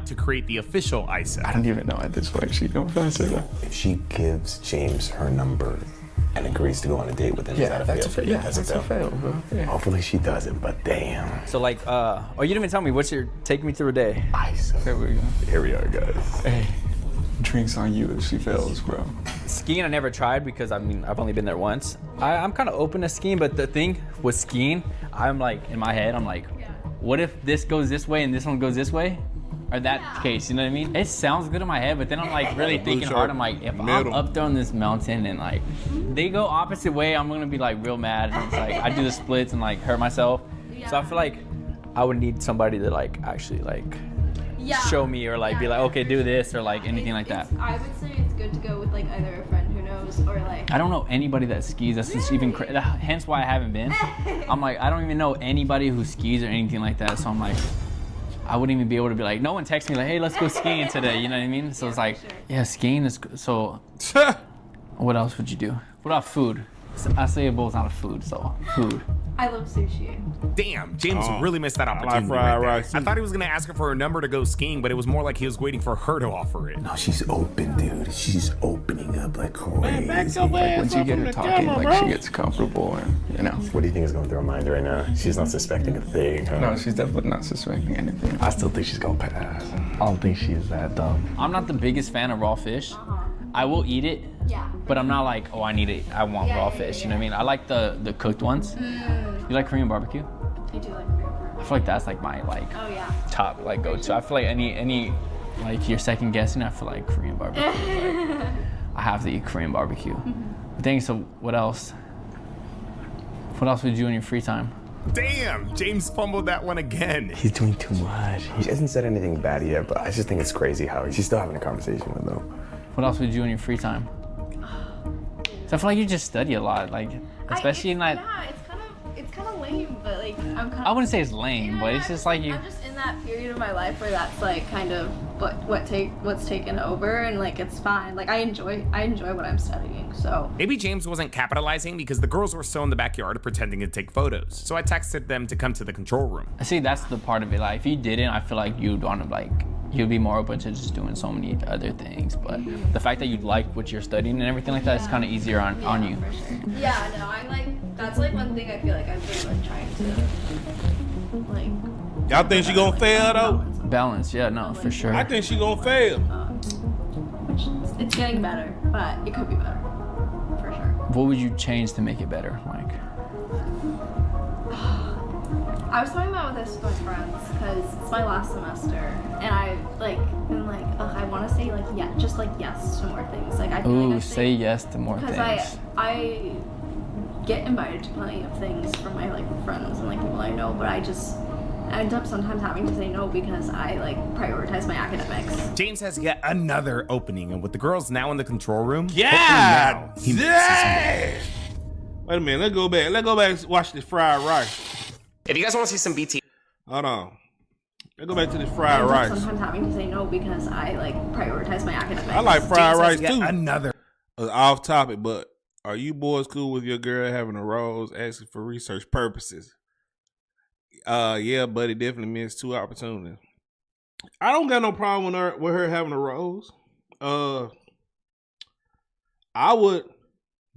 To create the official ISA. I don't even know at this point. She know if I say that. If she gives James her number and agrees to go on a date with him, is that a fail? Yeah, that's a fail, bro. Yeah. Hopefully she doesn't, but damn. So like, oh, you didn't even tell me. What's your, take me through a day. ISA. There we go. Here we are, guys. Hey, drinks on you if she fails, bro. Skiing I never tried because I mean, I've only been there once. I'm kind of open to skiing, but the thing with skiing, I'm like, in my head, I'm like, what if this goes this way and this one goes this way? Or that case, you know what I mean? It sounds good in my head, but then I'm like really thinking hard. I'm like, if I'm up there on this mountain and like they go opposite way, I'm gonna be like real mad. And it's like I do the splits and like hurt myself. So I feel like I would need somebody to like actually like show me or like be like, okay, do this or like anything like that. I would say it's good to go with like either a friend who knows or like. I don't know anybody that skis. That's just even hence why I haven't been. I'm like, I don't even know anybody who skis or anything like that. So I'm like, I wouldn't even be able to be like, no one texts me like, hey, let's go skiing today. You know what I mean? So it's like, yeah, skiing is so. What else would you do? What about food? I say a bowl's not a food, so food. I love sushi. Damn, James really missed that opportunity. like fried rice. I thought he was gonna ask her for her number to go skiing, but it was more like he was waiting for her to offer it. No, she's open, dude. She's opening up like crazy. Like once you get her talking, like she gets comfortable, and you know. What do you think is going through her mind right now? She's not suspecting a thing, huh? No, she's definitely not suspecting anything. I still think she's gonna pass. I don't think she's that dumb. I'm not the biggest fan of raw fish. I will eat it, but I'm not like, oh, I need it. I want raw fish. You know what I mean? I like the cooked ones. You like Korean barbecue? I do like Korean barbecue. I feel like that's like my like top like go-to. I feel like any like you're second guessing. I feel like Korean barbecue. Like, I have to eat Korean barbecue. But dang, so what else? What else would you do in your free time? Damn, James fumbled that one again. He's doing too much. He hasn't said anything bad yet, but I just think it's crazy how she's still having a conversation with him. What else would you do in your free time? So I feel like you just study a lot, like especially in that. Yeah, it's kind of lame, but like I'm kind of. I wouldn't say it's lame, but it's just like you. I'm just in that period of my life where that's like kind of what's taken over, and like it's fine. Like I enjoy what I'm studying, so. Maybe James wasn't capitalizing because the girls were still in the backyard pretending to take photos. So I texted them to come to the control room. I see that's the part of it. Like if you didn't, I feel like you'd want to like. You'd be more open to just doing so many other things, but the fact that you like what you're studying and everything like that is kind of easier on you. For sure. Yeah, no, I like that's like one thing I feel like I've been like trying to like. Y'all think she gonna fail though? Balance, yeah, no, for sure. I think she gonna fail. Which it's getting better, but it could be better, for sure. What would you change to make it better, like? I was talking about this with my friends because it's my last semester, and I like been like, I want to say like just like yes to more things. Like I feel like say yes to more things. Because I get invited to plenty of things from my like friends and like people I know, but I just end up sometimes having to say no because I like prioritize my academics. James has yet another opening, and with the girls now in the control room, Yeah. he makes his move. Wait a minute. Let's go back. Let's go back and watch this fried rice. If you guys want to see some BT, hold on. Let's go back to this fried rice. Sometimes having to say no because I like prioritize my academics. I like fried rice too. Another off topic, but are you boys cool with your girl having a rose asking for research purposes? Yeah, buddy, definitely missed 2 opportunities. I don't got no problem with her having a rose. I would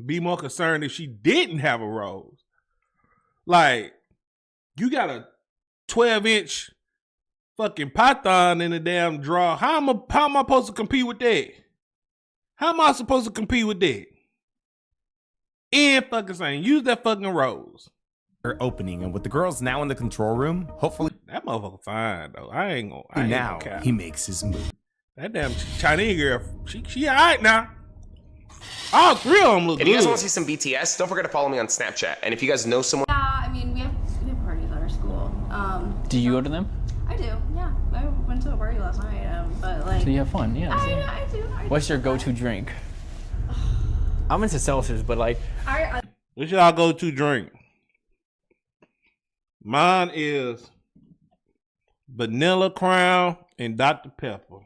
be more concerned if she didn't have a rose. Like, you got a 12-inch fucking python in the damn drawer. How am I supposed to compete with that? How am I supposed to compete with that? And fucking saying, use that fucking rose. Opening, and with the girls now in the control room, hopefully that motherfucker fine though. I ain't now gonna he makes his move. That damn Chinese girl, she all right now. All 3 of them look good. If you guys want to see some BTS, don't forget to follow me on Snapchat. And if you guys know someone, Yeah, I mean we have parties at our school. Do you go to them? I do. Yeah, I went to a party last night. But like. So you have fun, yeah. I do. What's your go-to drink? I'm into seltzers, but like. What's y'all go-to drink? Mine is Vanilla Crown and Dr. Pepper.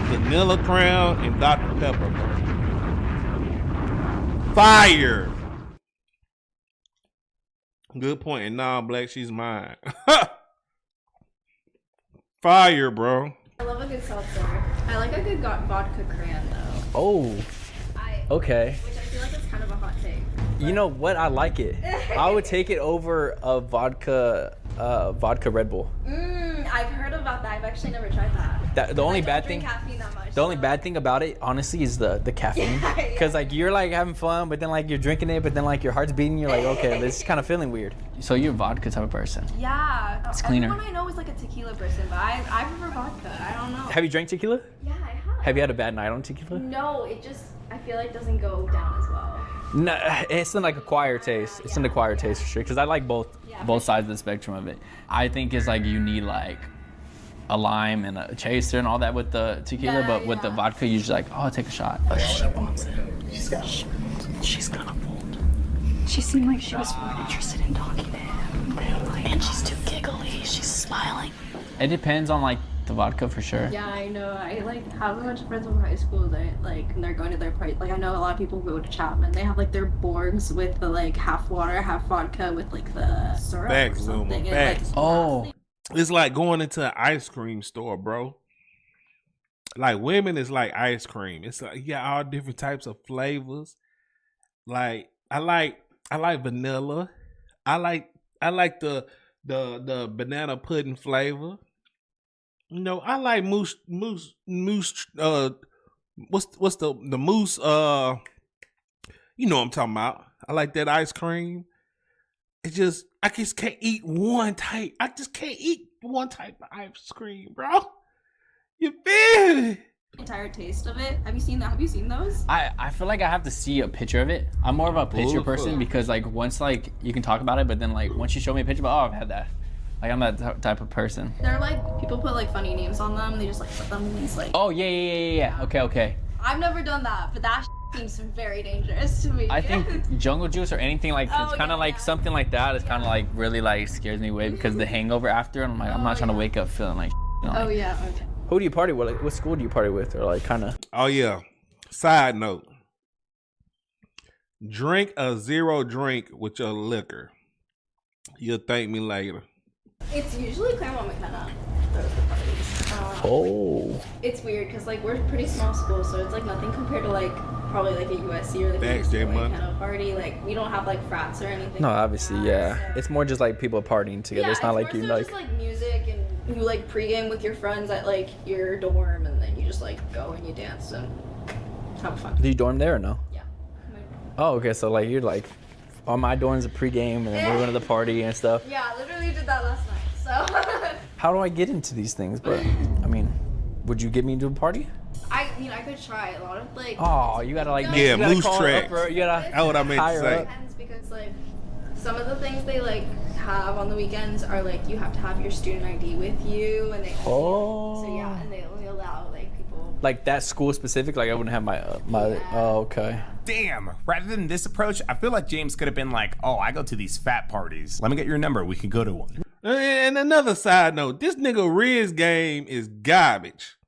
Vanilla Crown and Dr. Pepper. Fire. Good point. And now Black, she's mine. Fire, bro. I love a good seltzer. I like a good vodka cran though. Oh. Okay. Which I feel like it's kind of a hot take. You know what? I like it. I would take it over a vodka Red Bull. I I've heard about that. I've actually never tried that. The only I don't bad drink thing. caffeine that much. The only bad thing about it, honestly, is the caffeine. Because like you're like having fun, but then like you're drinking it, but then like your heart's beating. You're like, okay, this is kind of feeling weird. So you're a vodka type of person. Yeah. It's cleaner. Everyone I know is like a tequila person, but I prefer vodka. I don't know. Have you drank tequila? Yeah, I have. Have you had a bad night on tequila? No, it just I feel like doesn't go down as well. No, it's in like acquired taste. It's an acquired taste for sure. Because I like both sides of the spectrum of it. I think it's like you need like a lime and a chaser and all that with the tequila, but with the vodka, you're just like, oh, I'll take a shot. Oh, she wants it. She's gonna fold. She seemed like she was more interested in talking to him. And she's too giggly. She's smiling. It depends on like the vodka for sure. Yeah, I know. I like have a bunch of friends from high school that like they're going to their party. Like I know a lot of people go to Chapman. They have like their Borgs with the like half water, half vodka with like the syrup or something. Facts. Oh. It's like going into an ice cream store, bro. Like women is like ice cream. It's like you got all different types of flavors. Like I like vanilla. I like the banana pudding flavor. You know, I like moose. What's the moose? You know what I'm talking about. I like that ice cream. It just I just can't eat one type. I just can't eat one type of ice cream, bro. You feel me? Entire taste of it. Have you seen that? Have you seen those? I feel like I have to see a picture of it. I'm more of a picture person because like once like you can talk about it, but then like once you show me a picture, oh, I've had that. Like I'm that type of person. They're like people put like funny names on them. They just like put them in these like. Oh yeah. Okay. I've never done that, but that seems very dangerous to me. I think jungle juice or anything like it's kind of like something like that is kind of like really like scares me away because the hangover after and I'm like I'm not trying to wake up feeling like. You know, Oh like, yeah. Okay. Who do you party with? Like, what school do you party with, or like kind of? Oh yeah. Side note: drink a zero drink with your liquor. You'll thank me later. It's usually Claremont McKenna. Oh. It's weird because like we're a pretty small school, so it's like nothing compared to like probably like a USC or like a McKenna party. Like we don't have like frats or anything. No, obviously, yeah. It's more just like people partying together. It's not like you like. Just like music and you like pregame with your friends at like your dorm, and then you just like go and you dance and have fun. Do you dorm there or no? Yeah. Oh, okay. So like you're like, on my dorm's a pregame, and then we're going to the party and stuff. Yeah, I literally did that last night. So. How do I get into these things? But I mean, would you get me into a party? I mean, I could try a lot of like. Oh, you gotta like. Yeah, you gotta moose call tracks. Up, you gotta. That's what I meant to say. Depends because like some of the things they like have on the weekends are like you have to have your student ID with you, and they. Oh. So yeah, and they only allow like people. Like that school specific, like I wouldn't have my Oh, okay. Damn, rather than this approach, I feel like James could have been like, oh, I go to these fat parties. Let me get your number. We could go to one. And another side note, this nigga Riz game is garbage.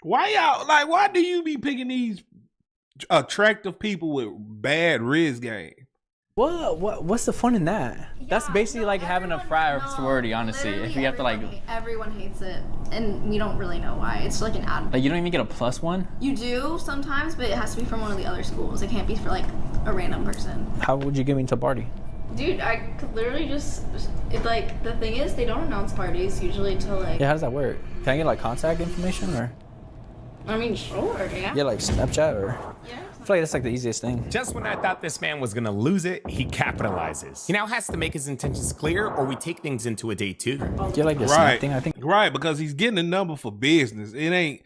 Why do you be picking these attractive people with bad Riz game? What's the fun in that? That's basically like having a frat or sorority, honestly. If you have to like. Everyone hates it, and we don't really know why. It's like an ad. Like you don't even get a +1? You do sometimes, but it has to be from one of the other schools. It can't be for like a random person. How would you get me into a party? Dude, I could literally just, like, the thing is, they don't announce parties usually till, like... Yeah, how does that work? Can I get, like, contact information, or? I mean, sure, yeah. Yeah, like Snapchat, or? Yeah. I feel like that's, like, the easiest thing. Just when I thought this man was gonna lose it, he capitalizes. He now has to make his intentions clear, or we take things into a day 2. Yeah, like the snap thing, I think. Right, because he's getting a number for business. It ain't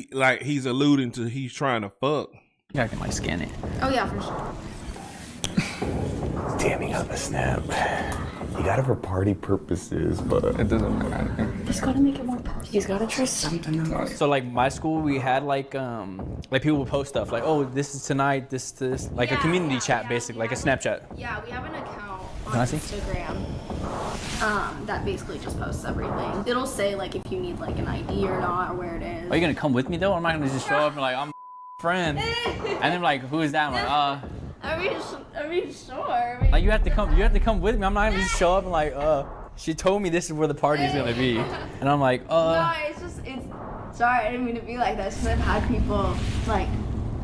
like he's alluding to he's trying to fuck. Yeah, I can, like, scan it. Oh, yeah, for sure. Damn, he got the snap. He got it for party purposes, but it doesn't matter. He's gotta make it more personal. He's gotta try something else. So like my school, we had like people would post stuff like, oh, this is tonight, this, like a community chat, basically, like a Snapchat. Yeah, we have an account Can I on see? Instagram that basically just posts everything. It'll say like if you need like an ID or not, or where it is. Are you gonna come with me though? I'm not gonna just show up and like I'm friend, and then like who is that? I'm like I mean, sure. Like you have to come with me. I'm not gonna just show up and like she told me this is where the party's gonna be, and I'm like No, it's sorry, I didn't mean to be like that. Because I've had people like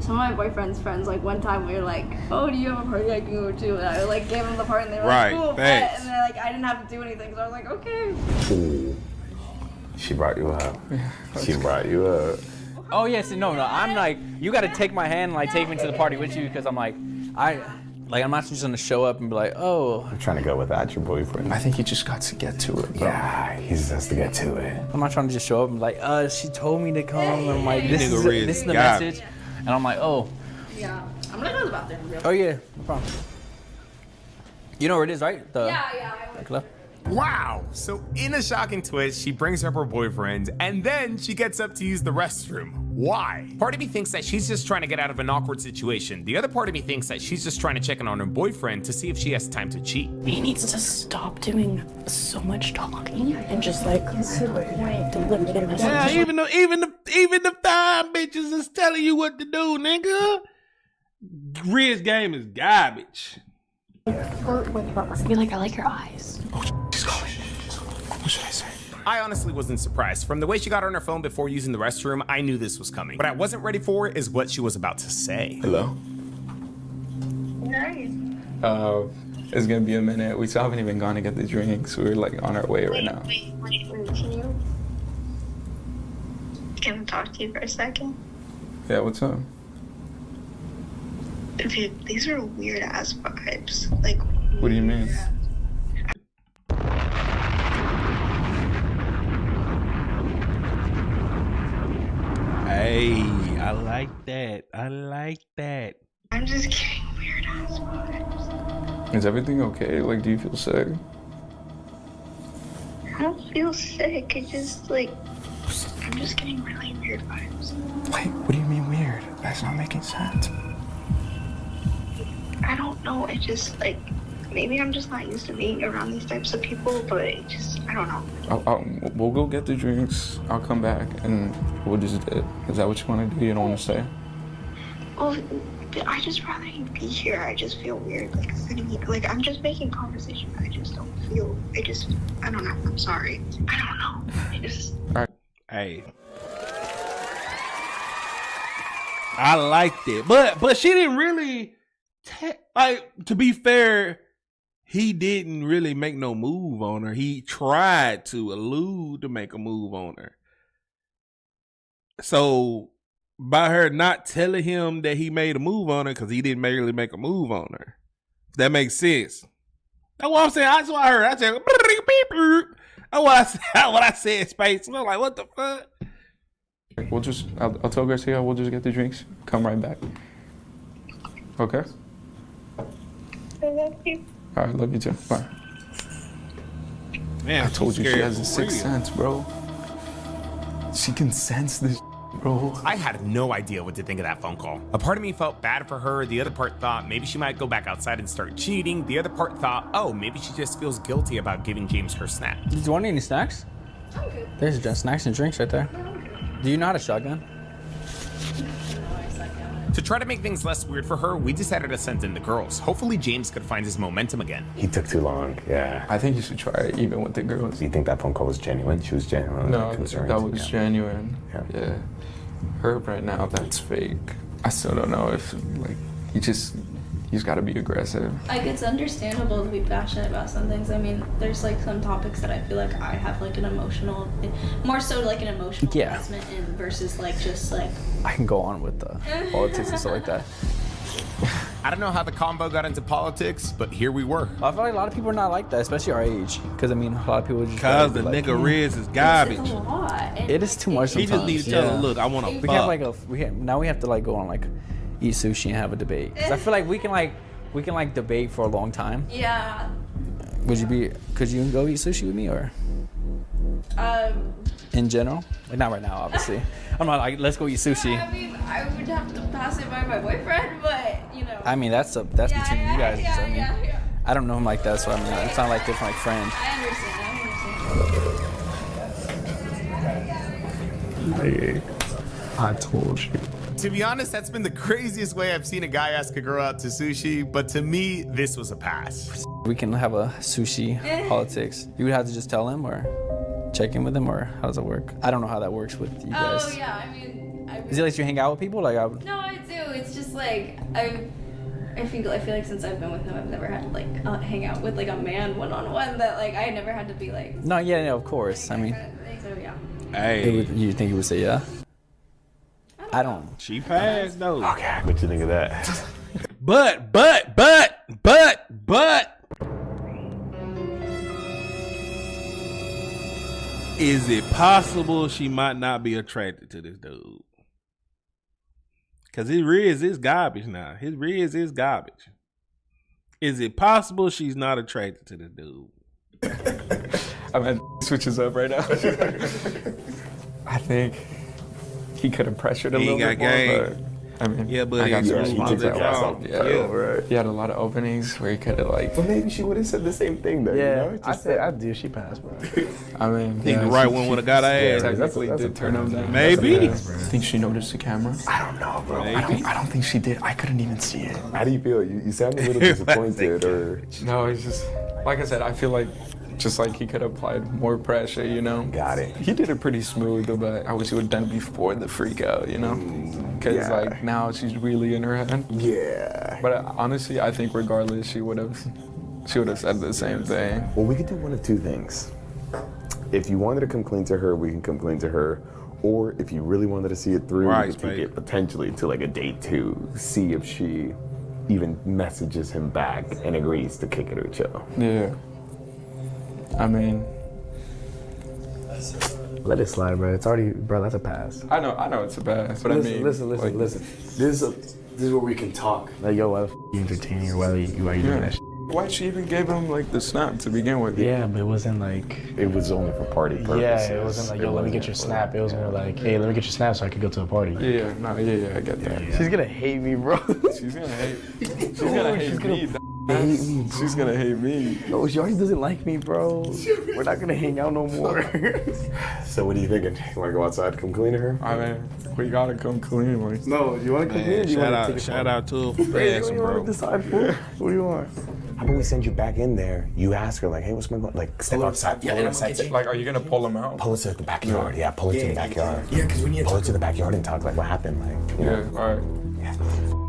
some of my boyfriend's friends, like one time we were like, oh, do you have a party I can go to? And I like gave them the part and they were Right, like, cool, thanks. and they're like, I didn't have to do anything, so I was like, okay. Ooh. She brought you up. She brought you up. Oh yes, no. I'm like, you got to take my hand and like take me to the party with you because I'm like, I'm not just gonna show up and be like, oh. I'm trying to go without your boyfriend. I think he just got to get to it, bro. Yeah, he just has to get to it. I'm not trying to just show up and be like, she told me to come. And I'm like, this is the Got it. message. And I'm like, oh. Yeah, I'm gonna go to the bathroom. Real Oh yeah, no problem. You know where it is, right? Yeah. Left. Wow. So in a shocking twist, she brings up her boyfriend and then she gets up to use the restroom. Why? Part of me thinks that she's just trying to get out of an awkward situation. The other part of me thinks that she's just trying to check in on her boyfriend to see if she has time to cheat. He needs to stop doing so much talking and just like to the point, deliver the message. Yeah, even the fine bitches is telling you what to do, nigga. Riz game is garbage. Flirt with her. Be like, I like your eyes. She's calling. What should I say? I honestly wasn't surprised. From the way she got on her phone before using the restroom, I knew this was coming. What I wasn't ready for is what she was about to say. Hello? Nice. It's gonna be a minute. We still haven't even gone to get the drinks. We're like on our way right now. Wait. Can I talk to you for a second? Yeah, what's up? Dude, these are weird ass vibes. Like, What do you mean? Hey, I like that. I like that. I'm just getting weird ass vibes. Is everything okay? Like, do you feel sick? I don't feel sick. I just like, I'm just getting really weird vibes. Wait, what do you mean weird? That's not making sense. I don't know. It just like, maybe I'm just not used to being around these types of people, but it just, I don't know. We'll go get the drinks. I'll come back and we'll just. Is that what you want to do? You don't want to stay? Well, I just rather you be here. I just feel weird. Like I'm just making conversation. I just don't feel. I don't know. I'm sorry. I don't know. I just. All right. Hey. I liked it, but she didn't really. Like, to be fair, he didn't really make no move on her. He tried to allude to make a move on her. So, by her not telling him that he made a move on her, because he didn't really make a move on her. If that makes sense. That's what I'm saying. That's what I heard. I said, that's what I said, Space. And I'm like, what the fuck? I'll tell Garcia, we'll just get the drinks. Come right back. Okay? I love you. All right, love you too. Bye. Man, I told you she has a sixth sixth sense, bro. She can sense this, bro. I had no idea what to think of that phone call. A part of me felt bad for her. The other part thought maybe she might go back outside and start cheating. The other part thought, oh, maybe she just feels guilty about giving James her snap. Did you want any snacks? There's just snacks and drinks right there. Do you know how to shotgun? To try to make things less weird for her, we decided to send in the girls. Hopefully James could find his momentum again. He took too long, yeah. I think you should try it even with the girls. Do you think that phone call was genuine? She was genuine. No, concerned. that was genuine. Yeah. Herb right now, that's fake. I still don't know if, like, you just got to be aggressive. Like, it's understandable to be passionate about some things. I mean, there's like some topics that I feel like I have like an emotional, more so like an emotional investment in versus like just like. I can go on with the politics and stuff like that. I don't know how the combo got into politics, but here we were. I feel like a lot of people are not like that, especially our age. Because I mean, a lot of people just. Because the nigga Riz is garbage. It's a lot. It is too much. He just needs to tell her, look, I want to. We have like now we have to like go on like eat sushi and have a debate. 'Cause I feel like we can like debate for a long time. Yeah. Could you go eat sushi with me or? In general, like not right now, obviously. I'm not like let's go eat sushi. I mean, I would have to pass it by my boyfriend, but you know. I mean that's between you guys. I mean, I don't know him like that, so I mean it's not like it's my friend. I told you. To be honest, that's been the craziest way I've seen a guy ask a girl out to sushi, but to me, this was a pass. We can have a sushi politics. You would have to just tell him or check in with him, or how does it work? I don't know how that works with you guys. Oh yeah, I mean Does he let you hang out with people? Like No, I do. just like I feel like since I've been with him, I've never had to like hang out with like a man one-on-one that like I never had to be like. No, yeah, no, of course. I mean, so yeah. Hey, you think he would say yeah? I don't. She passed though. Okay, what you think of that? But. Is it possible she might not be attracted to this dude? Because his Riz is garbage now. His Riz is garbage. Is it possible she's not attracted to this dude? I mean, switches up right now. I think he could have pressured a He little got bit more, game. but I mean, Yeah, but I got he you. took that wrong. Yeah, Yeah. right. He had a lot of openings where he could have like. But maybe she would have said the same thing though. Yeah, you know? I do. She passed, bro. I mean, Think the right one would have got her ass. Technically, that's a did turn him down. Maybe. Think she noticed the camera? I don't know, bro. I don't think she did. I couldn't even see it. How do you feel? You sound a little disappointed, or No, it's just like I said. I feel like just like he could have applied more pressure, you know. Got it. He did it pretty smooth, but I wish he would have done it before the freak out, you know. Because like now she's really in her head. Yeah. But honestly, I think regardless, she would have said the same thing. Well, we could do one of two things. If you wanted to come clean to her, we can come clean to her. Or if you really wanted to see it through, Right, we could take babe. it potentially to like a date 2. See if she even messages him back and agrees to kick it or chill. Yeah. I mean, Let it slide, bro. It's already, bro. That's a pass. I know it's a pass, but listen, I mean, listen. like, This is where we can talk. Like, yo, why the f you entertaining or why are you doing that shit? Why she even gave him like the snap to begin with? Yeah, but it wasn't like. It was only for party purposes. Yeah, it wasn't like, yo, let me get your snap. It was more like, hey, let me get your snap so I could go to a party. Yeah, I get that. She's gonna hate me, bro. She's gonna hate. She's gonna hate me. Hate me, bro. She's gonna hate me. No, she already doesn't like me, bro. We're not gonna hang out no more. So what are you thinking? You want to go outside, come clean to her? I mean, we gotta come clean. Like, No, you want to come in? Shout out to her for Hey, passing, what do you bro. want to decide for? What do you want? How about we send you back in there? You ask her like, hey, what's going on? Like, step outside. Pull her outside. like, are you gonna pull him out? Pull it to the backyard. Yeah, pull it to the backyard. Yeah, because we need Pull it to the backyard and talk like what happened. Like, you know. All right.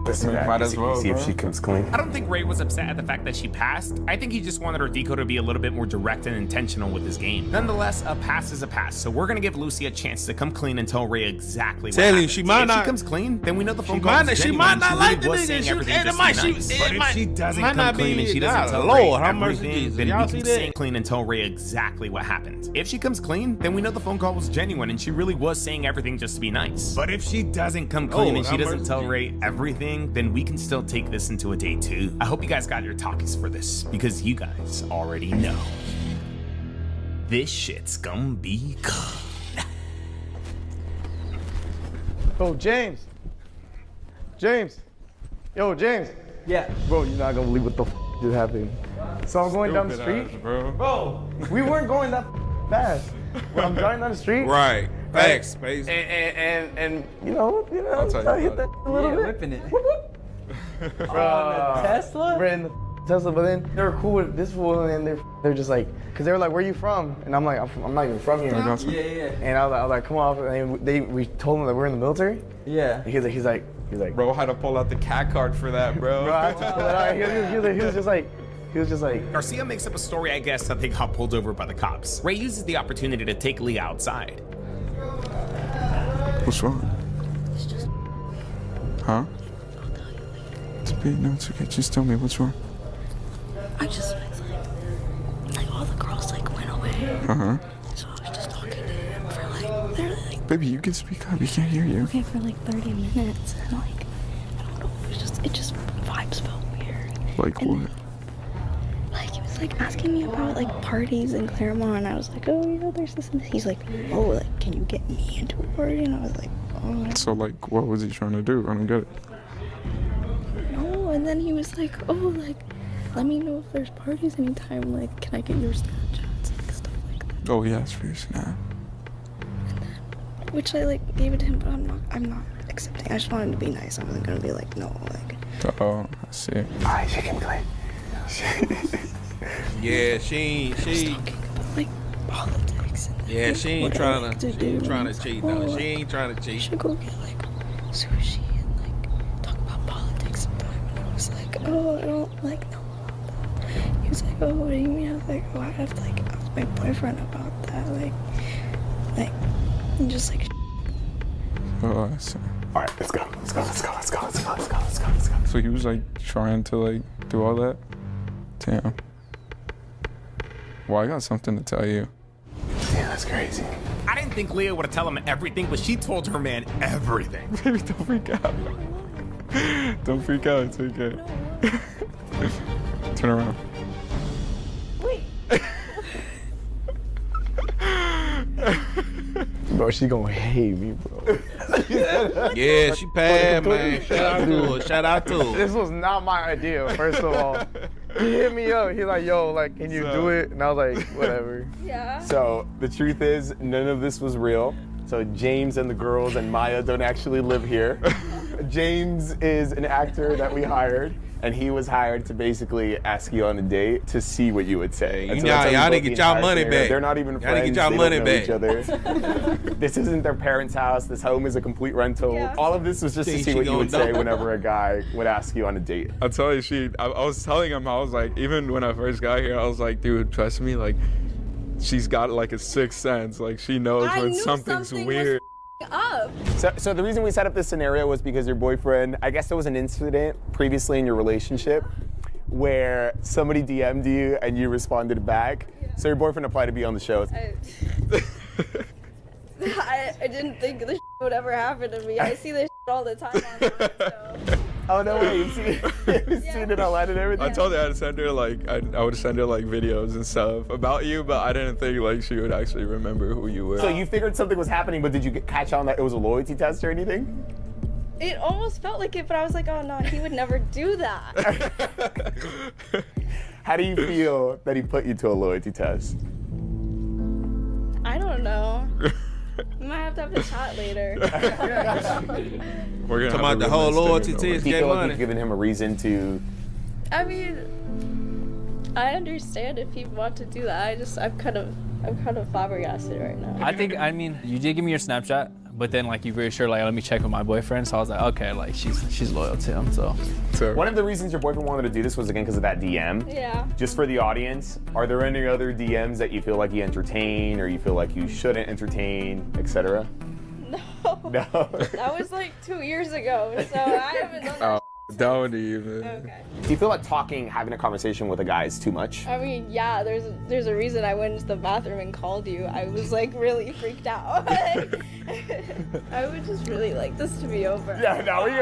Let's do that. Might as well, See if bro. she comes clean. I don't think Ray was upset at the fact that she passed. I think he just wanted Ordico to be a little bit more direct and intentional with his game. Nonetheless, a pass is a pass, so we're gonna give Lucy a chance to come clean and tell Ray exactly what Telling you, happened. she might if not- she comes clean, then we know the phone She call might was not- she genuine might and not she like really the was nigga. saying She- everything and it just might- to be nice. she- it But if might- she doesn't might come not clean be- and she doesn't God, tell Lord, Ray how much everything, Jesus. then Y'all we see can that? say clean and tell Ray exactly what happened. If she comes clean, then we know the phone call was genuine and she really was saying everything just to be nice. But if she doesn't come clean and she doesn't tell Ray everything, then we can still take this into a day 2. I hope you guys got your talkies for this because you guys already know this shit's gonna be good. Oh, James. James. Yo, James. Yeah. Bro, you're not gonna believe what the just happened. So I'm going down the Stupid street. ass, bro. Bro, we weren't going that fast. But I'm driving down the street. Right. Facts, space. And you know, I'll tell you I hit about that a little bit. whipping it. Bro, Tesla? we're in the Tesla, but then they were cool with this fool, and they're just like, cause they were like, "Where you from?" And I'm like, "I'm not even from here." Yeah. And I was like, "Come off!" And we told him that we're in the military. Yeah. And he's like, Bro had to pull out the cat card for that, bro. bro, I had to pull it out. He was just like, Garcia makes up a story, I guess, that they got pulled over by the cops. Ray uses the opportunity to take Leah outside. What's wrong? Huh? It's okay. No, it's okay. Just tell me what's wrong. I just like all the girls like went away. Uh-huh. So I was just talking to him for like literally like Baby, you can speak up. We can't hear you. okay for like 30 minutes and like I don't know, it just vibes felt weird. Like And what? Like he was like asking me about like parties in Claremont and I was like, oh yeah, there's this and this. He's like, oh, like can you get me into a party? And I was like, oh So, like, what was he trying to do? I don't get it. no. And then he was like, oh, like let me know if there's parties anytime. Like, can I get your Snapchats, like stuff like that. Oh, he asked for your snap. Which I like gave it to him, but I'm not accepting. I just wanted to be nice. I wasn't gonna be like, no, like. Oh, I see. Alright, she can clean. Yeah, she Like politics. And yeah, she ain't what I trying like to do. cheat. No, she ain't trying to We cheat. should go get like sushi and like talk about like, oh, I don't like know about that. He was like, oh, what do you mean? I was like, oh, I have to like ask my boyfriend about that. Like, and just like. Oh, I see. All right, let's go. So he was like trying to like do all that? Damn. Well, I got something to tell you. Damn, that's crazy. I didn't think Leah would tell him everything, but she told her man everything. Baby, don't freak out. Don't freak out, it's okay. Turn around. Wait. Bro, she gonna hate me, bro. Yeah, she bad, man. Shout out to her. This was not my idea, first of all. He hit me up. He's like, yo, like, can you do it? And I was like, whatever. Yeah. So the truth is, none of this was real. So James and the girls and Maya don't actually live here. James is an actor that we hired, and he was hired to basically ask you on a date to see what you would say. You know, y'all didn't get y'all money back. They're not even Y'all friends. didn't get y'all They money don't know back. each other. This isn't their parents' house. This home is a complete rental. Yeah. All of this was just to Think see she what you gonna would know? say whenever a guy would ask you on a date. I'll tell you, I was telling him, I was like, even when I first got here, I was like, dude, trust me, like, she's got like a sixth sense. Like, she knows I when knew something's something weird. Up. So the reason we set up this scenario was because your boyfriend, I guess there was an incident previously in your relationship where somebody DM'd you and you responded back. Yeah. So your boyfriend applied to be on the show. I didn't think this would ever happen to me. I see this all the time online, so. Oh no way, you've seen it online and everything? I told her I'd send her like, I would send her like videos and stuff about you, but I didn't think like she would actually remember who you were. So you figured something was happening, but did you catch on that it was a loyalty test or anything? It almost felt like it, but I was like, oh no, he would never do that. How do you feel that he put you to a loyalty test? I don't know. We might have to have a chat later. We're gonna Talking about the whole loyalty test, Do you get feel like money. you've given him a reason to? I mean, I understand if people want to do that. I'm kind of flabbergasted right now. I mean, you did give me your Snapchat, but then like you were sure like let me check with my boyfriend, so I was like, okay, like she's loyal to him, so. One of the reasons your boyfriend wanted to do this was again because of that DM. Yeah. Just for the audience, are there any other DMs that you feel like you entertain or you feel like you shouldn't entertain, etc.? No. No. That was like 2 years ago, so I haven't done that. Don't even. Okay. Do you feel like having a conversation with a guy is too much? I mean, yeah, there's a reason I went into the bathroom and called you. I was like really freaked out. I would just really like this to be over. Yeah, no, we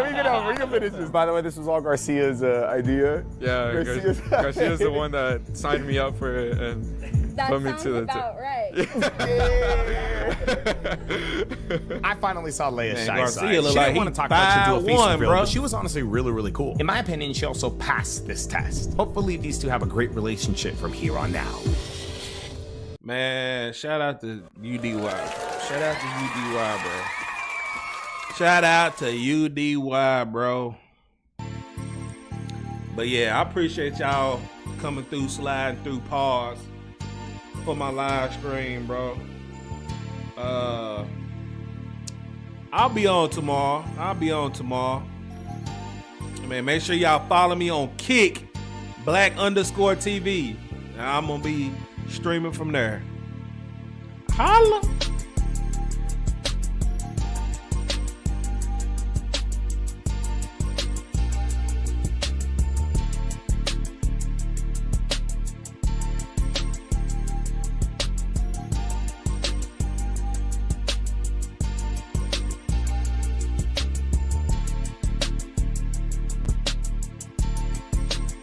can finish this. By the way, this was all Garcia's idea. Yeah, Garcia's the one that signed me up for it and That put me sounds Oh, to the about right. I finally saw Leia's Man, shy Garcia side. look She like didn't want he to talk much into a face 5'1", reveal, bro. but she was honestly really cool. In my opinion, she also passed this test. Hopefully, these two have a great relationship from here on out. Man, shout out to UDY. Shout out to UDY, bro. Shout out to UDY, bro. But yeah, I appreciate y'all coming through, sliding through pause for my live stream, bro. I'll be on tomorrow. Man, make sure y'all follow me on Kick Black_TV. I'm gonna be streaming from there. Holla.